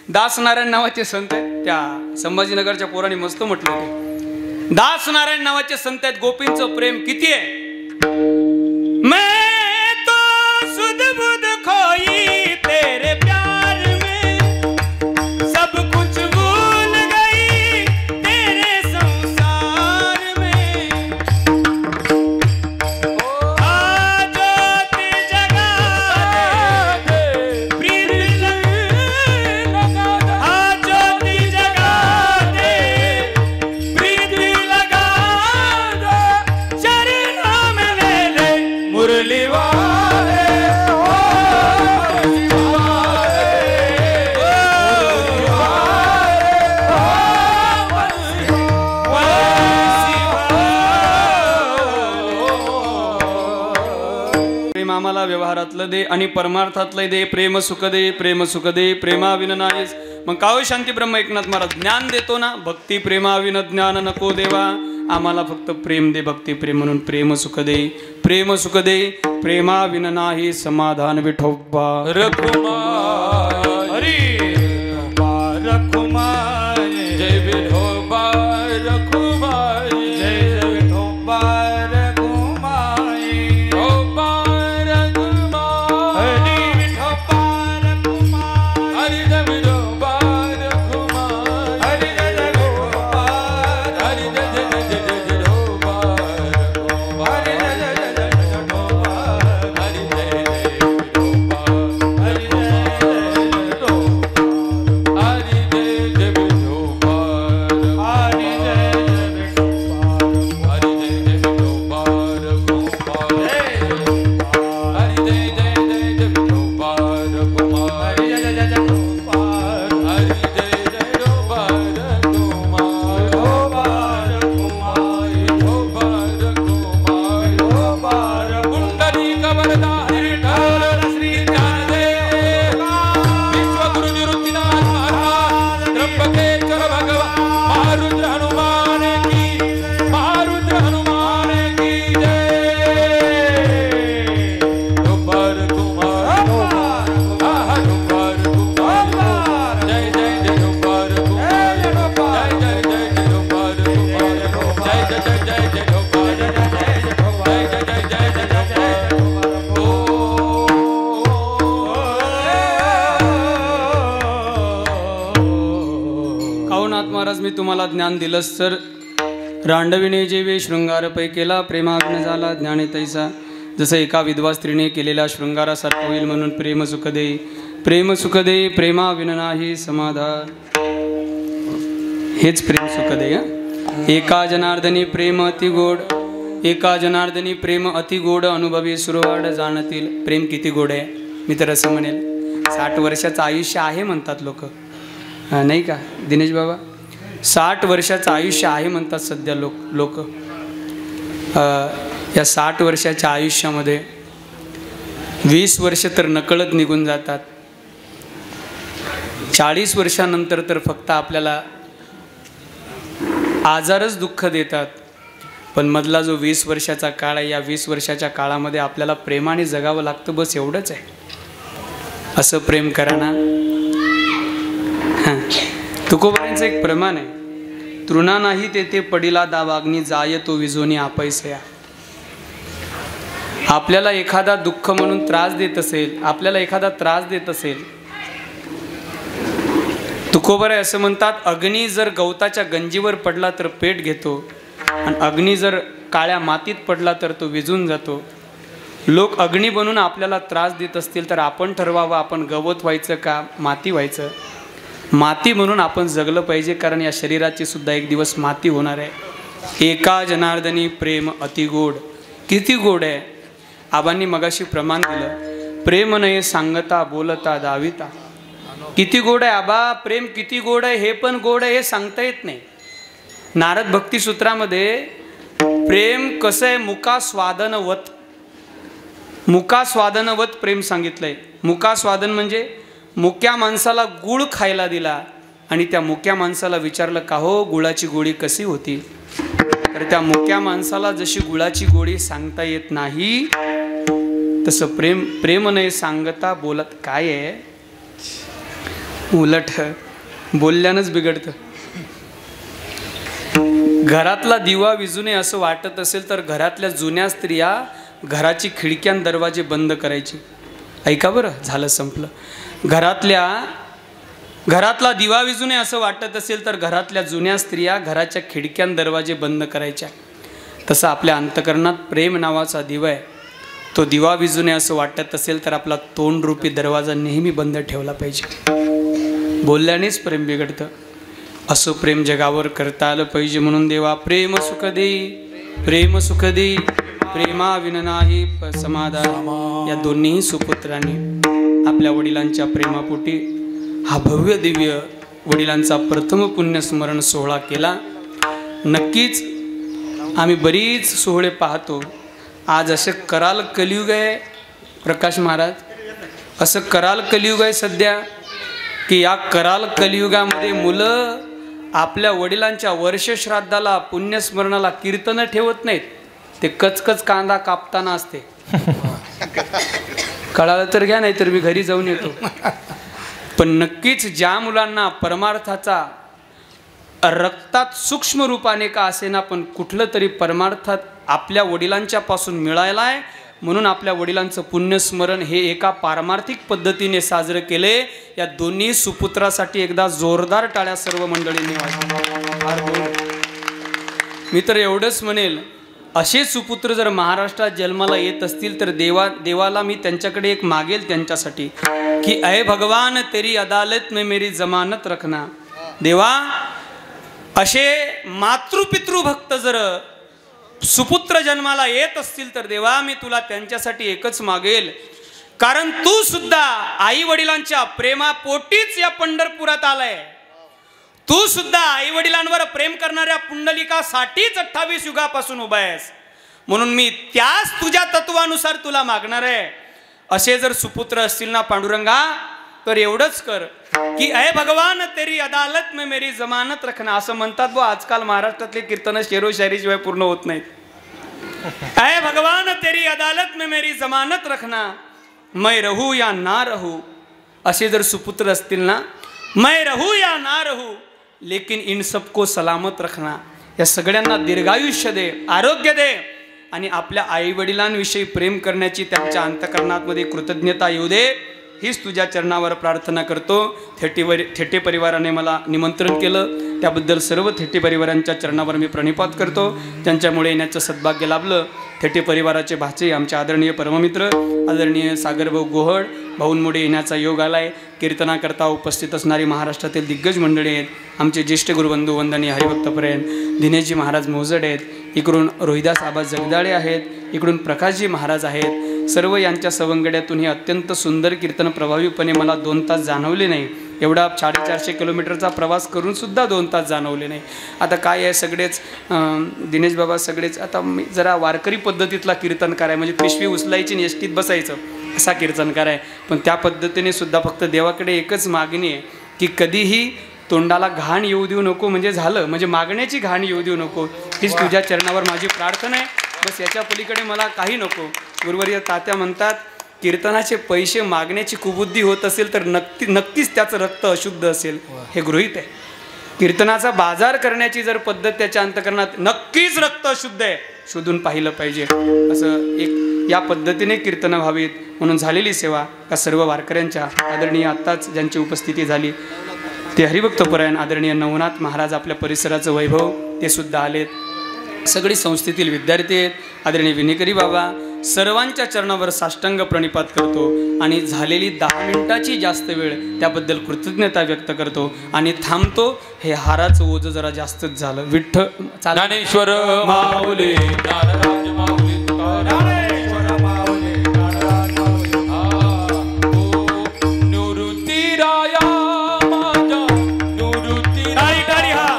दासनारायण नावाचे संत आहेत. त्या संभाजीनगरच्या पोरांनी मस्त म्हटलं होतं, दासनारायण नावाचे संत आहेत. गोपींचं प्रेम किती आहे. मैं तो सुध बुध खोई तेरे प्यार में, सब कुछ भूल गई तेरे संसार में. आ ज्योति जगा दे प्रीत लगा दे, आ ज्योति जगा दे प्रीत लगा दे, चरणों में ले ले मुरली वाले. प्रेम आम्हाला व्यवहारातलं दे आणि परमार्थातलं दे. प्रेम सुख दे, प्रेम सुख दे, प्रेमाविन नाहीस. मग काव शांती ब्रह्म एकनाथ महाराज ज्ञान देतो ना, भक्ती प्रेमाविन ज्ञान नको देवा. आम्हाला फक्त प्रेम दे, भक्ती प्रेम म्हणून प्रेम सुख दे, प्रेम सुख दे, प्रेमाविन नाही समाधान. विठोबा रखुमाई हरी रखुमाई, जय विठोबा रखुमाई, जय विठोबा रखुमाई, विठोबा रखुमाई, हरी विठोबा रखुमाई, हरि जय विठोबा रखुमाई, हरी जय विठोबा, हरि जय जय जय जय विठोबा रखुमाई, हरी जय जय जय विठोबा, हरि जय जय विठोबा, हरी जय जय विठोबा, हरि जय जय विठोबा, हरी जय जय विठोबा, हरि जय जय विठोबा रखुमाई, हरि जय जय जय जय विठोबा रखुमाई, हरी जय जय जय विठोबा, हरि जय जय विठोबा रखुमाई, विठोबा रखुमाई, विठोबा रखुमाई, विठोबा पुंडरीक वरदारी विठ्ठल श्री ज्ञानदेव विश्वगुरु निवृत्तीनाथ महाराज त्र्यंबकेश्वर भगवान महारुद्र हनुमान की, महारुद्र हनुमान की जय. विठोबा रखुमाई, आहा विठोबा रखुमाई, जय जय जय विठोबा रखुमाई, जय जय जय जय विठोबा रखुमाई, जय जय जय जय जय विठोबा रखुमाई, जय जय जय जय जय जय काऊनाथ महाराज मी तुम्हाला ज्ञान दिलंच तर रांडविणे जेवे शृंगार पै केला, प्रेमाग्न झाला ज्ञाने तैसा. जसं एका विधवा स्त्रीने केलेल्या शृंगारासारखं होईल म्हणून प्रेम सुख दे, प्रेम सुख दे, प्रेमाविन नाही समाधान. हेच प्रेम सुख दे. एका जनार्दनी प्रेम अति गोड, एका जनार्दनी प्रेम अति गोड, अनुभवी सुरवाड जाणतील. प्रेम किती गोड आहे. मी तर असं म्हणेल 60 वर्षाचं आयुष्य आहे म्हणतात लोक, नाही का दिनेश बाबा. 60 वर्षाचं आयुष्य आहे म्हणतात सध्या लोक. या 60 वर्षाच्या आयुष्यामध्ये 20 वर्ष तर नकळत निघून जातात. 40 वर्षानंतर तर फक्त आपल्याला आजारच दुःख देतात. पण मधला जो 20 वर्षाचा काळ आहे, या 20 वर्षाच्या काळामध्ये आपल्याला प्रेमाने जगावं लागतं, बस एवढंच आहे. असं प्रेम करा ना. तुकोबारांचं एक प्रमाण आहे, तृणा नाही तेथे पडिला दावाग्नी, जाय तो विजोनी आपैसया. आपल्याला एखादा दुःख म्हणून त्रास देत असेल, आपल्याला एखादा त्रास देत असेल, तुकोबाराय असं म्हणतात, अग्नी जर गवताच्या गंजीवर पडला तर पेट घेतो, आणि अग्नी जर काळ्या मातीत पडला तर तो विझून जातो. लोक अग्नी बनून आपल्याला त्रास देत असतील तर आपण ठरवावं, आपण गवत व्हायचं का माती व्हायचं. माती म्हणून आपण जगलं पाहिजे, कारण या शरीराची सुद्धा एक दिवस माती होणार आहे. एका जनार्दनी प्रेम अति गोड. किती गोड आहे. आबांनी मगाशी प्रमाण दिलं, प्रेम नये सांगता बोलता दाविता. किती गोड आहे आबा, प्रेम किती गोड आहे, हे पण गोड आहे हे सांगता येत नाही. नारद भक्तिसूत्रामध्ये प्रेम कसं आहे, मुकास्वादनवत, मुकास्वादनवत प्रेम सांगितलंय. मुकास्वादन म्हणजे मुक्या माणसाला गुळ खायला दिला आणि त्या मुक्या माणसाला विचारलं, का हो गुळाची गोळी कशी होती, तर त्या मुक्या माणसाला जशी गुळाची गोळी सांगता येत नाही, तसं प्रेम नाही सांगता बोलत. काय आहे उलट बोलल्यानंच बिघडतं. घरातला दिवा विझू नये असं वाटत असेल तर घरातल्या जुन्या स्त्रिया घराची खिडक्यान दरवाजे बंद करायचे. ऐका बरं, झालं संपलं. घरातला दिवा विझू नये असं वाटत असेल तर घरातल्या जुन्या स्त्रिया घराच्या खिडक्यान दरवाजे बंद करायच्या. तसं आपल्या अंतकरणात प्रेम नावाचा दिवा आहे. तो दिवा विझू नये असं वाटत असेल तर आपला तोंडरूपी दरवाजा नेहमी बंद ठेवला पाहिजे. बोलल्यानेच प्रेम बिघडतं. असं प्रेम जगावर करता आलं पाहिजे. म्हणून देवा प्रेम सुख दे, प्रेम सुख दे, प्रेमा विन नाही समाधान. या दोन्ही सुपुत्रांनी आपल्या वडिलांच्या प्रेमापोटी हा भव्य दिव्य वडिलांचा प्रथम पुण्यस्मरण सोहळा केला. नक्कीच आम्ही बरीच सोहळे पाहतो. आज असं कराल कलियुग आहे प्रकाश महाराज, असं कराल कलियुग आहे सध्या की या कराल कलियुगामध्ये मुलं आपल्या वडिलांच्या वर्षश्राद्धाला पुण्यस्मरणाला कीर्तन ठेवत नाहीत. ते कचकच कांदा कापताना असते. कळालं तर घ्या, नाही तर मी घरी जाऊन येतो. पण नक्कीच ज्या मुलांना परमार्थाचा रक्तात सूक्ष्म रूपाने का असेना पण कुठलं तरी परमार्थात आपल्या वडिलांच्या पासून मिळायला आहे, म्हणून आपल्या वडिलांचं पुण्यस्मरण हे एका पारमार्थिक पद्धतीने साजरं केले. या दोन्ही सुपुत्रासाठी एकदा जोरदार टाळ्या सर्व मंडळींनी वाजवल्या. मी तर एवढंच म्हणेल, असे सुपुत्र जर महाराष्ट्रात जन्माला येत असतील तर देवाला मी त्यांच्याकडे एक मागेल त्यांच्यासाठी की अय भगवान तेरी अदालत में मेरी जमानत रखना. देवा असे मातृपितृ भक्त जर सुपुत्र जन्माला येत असतील तर देवा मी तुला त्यांच्यासाठी एकच मागेल, कारण तू सुद्धा आई वडिलांच्या प्रेमापोटीच या पंढरपुरात आलाय. तू सुद्धा आई वडिलांवर प्रेम करणाऱ्या पुंडलिकासाठीच 28 युगापासून उभा आहेस. म्हणून मी त्याच तुझ्या तत्वानुसार तुला मागणार आहे. असे जर सुपुत्र असतील ना पांडुरंगा तर एवढंच कर की अय भगवान तेरी अदालत में मेरी जमानत रखना. असं म्हणतात बो आजकाल महाराष्ट्रातले कीर्तन शेरोशायरीशिवाय पूर्ण होत नाहीत. अय भगवान तेरी अदालत में मेरी जमानत रखना, मैं रहू या ना रहू. असे जर सुपुत्र असतील ना, मैं रहू या ना रहू लेकिन इन सबको सलामत रखना. या सगळ्यांना दीर्घायुष्य दे, आरोग्य दे आणि आपल्या आई वडिलांविषयी प्रेम करण्याची त्यांच्या अंतकरणामध्ये कृतज्ञता येऊ दे. हीच तुझ्या चरणावर प्रार्थना करतो. थेटे परिवाराने मला निमंत्रण केलं त्याबद्दल सर्व थेटे परिवारांच्या चरणावर मी प्रणिपात करतो. त्यांच्यामुळे येण्याचं सद्भाग्य लाभलं. थेटे परिवाराचे भाचे आमचे आदरणीय परममित्र आदरणीय सागरभाऊ गोहड भाऊंमुळे येण्याचा योग आलाय. कीर्तनाकरता उपस्थित असणारी महाराष्ट्रातील दिग्गज मंडळी आहेत. आमचे ज्येष्ठ गुरुबंधू वंदनीय हरिभक्तपर्यंत दिनेशजी महाराज मोजड आहेत, इकडून रोहिदास आबा जगदाळे आहेत, इकडून प्रकाशजी महाराज आहेत. सर्व यांच्या सवंगड्यातून हे अत्यंत सुंदर कीर्तन प्रभावीपणे मला 2 तास जाणवले नाही. एवढा 450 किलोमीटरचा प्रवास करून सुद्धा 2 तास जाणवले नाही. आता काय आहे, सगळेच दिनेश बाबा सगळेच आता मी जरा वारकरी पद्धतीतला कीर्तनकार आहे. म्हणजे पिशवी उचलायची आणि एसटीत बसायचं असा कीर्तनकार आहे. पण त्या पद्धतीने सुद्धा फक्त देवाकडे एकच मागणी आहे की कधीही तोंडाला घाण येऊ देऊ नको. म्हणजे झालं, म्हणजे मागण्याची घाण येऊ देऊ नको. हीच तुझ्या चरणावर माझी प्रार्थना आहे. बस याच्या पलीकडे मला काही नको. गुरुवर्य तात्या म्हणतात कीर्तनाचे पैसे मागण्याची कुबुद्धी होत असेल तर नक्कीच त्याचं रक्त अशुद्ध असेल, हे गृहीत आहे. कीर्तनाचा बाजार करण्याची जर पद्धत त्याच्या अंतकरणात नक्कीच रक्त अशुद्ध आहे, शोधून पाहिलं पाहिजे. असं एक या पद्धतीने कीर्तनं व्हावीत म्हणून झालेली सेवा या सर्व वारकऱ्यांच्या आदरणीय आत्ताच ज्यांची उपस्थिती झाली ते हरिभक्तपरायण आदरणीय नवनाथ महाराज आपल्या परिसराचं वैभव ते सुद्धा आलेत. सगळी संस्थेतील विद्यार्थी आहेत. आदरणीय विनेकरी बाबा सर्वांच्या चरणावर साष्टांग प्रणिपात करतो आणि झालेली 10 मिनिटाची जास्त वेळ त्याबद्दल कृतज्ञता व्यक्त करतो आणि थांबतो. हे हाराचं ओझं जरा जास्तच झालं. विठ्ठल ज्ञानेश्वर माऊली ज्ञानराज माऊली ज्ञानेश्वर माऊली ज्ञानराज माऊली निवृत्ती राया माझा निवृत्ती टाळी टाळी हा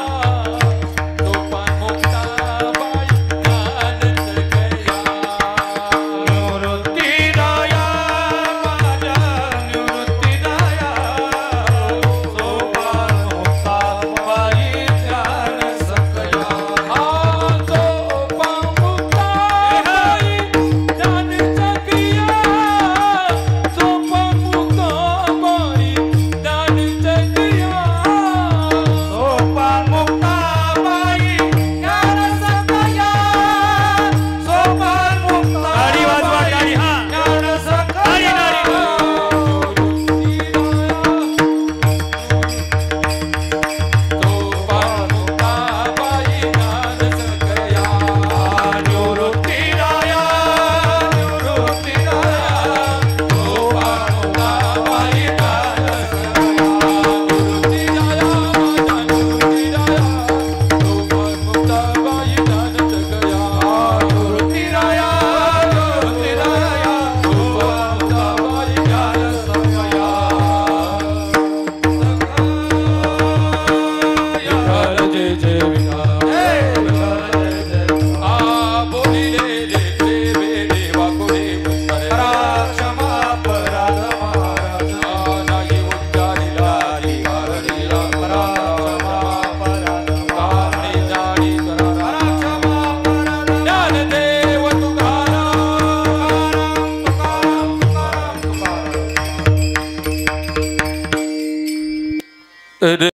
रे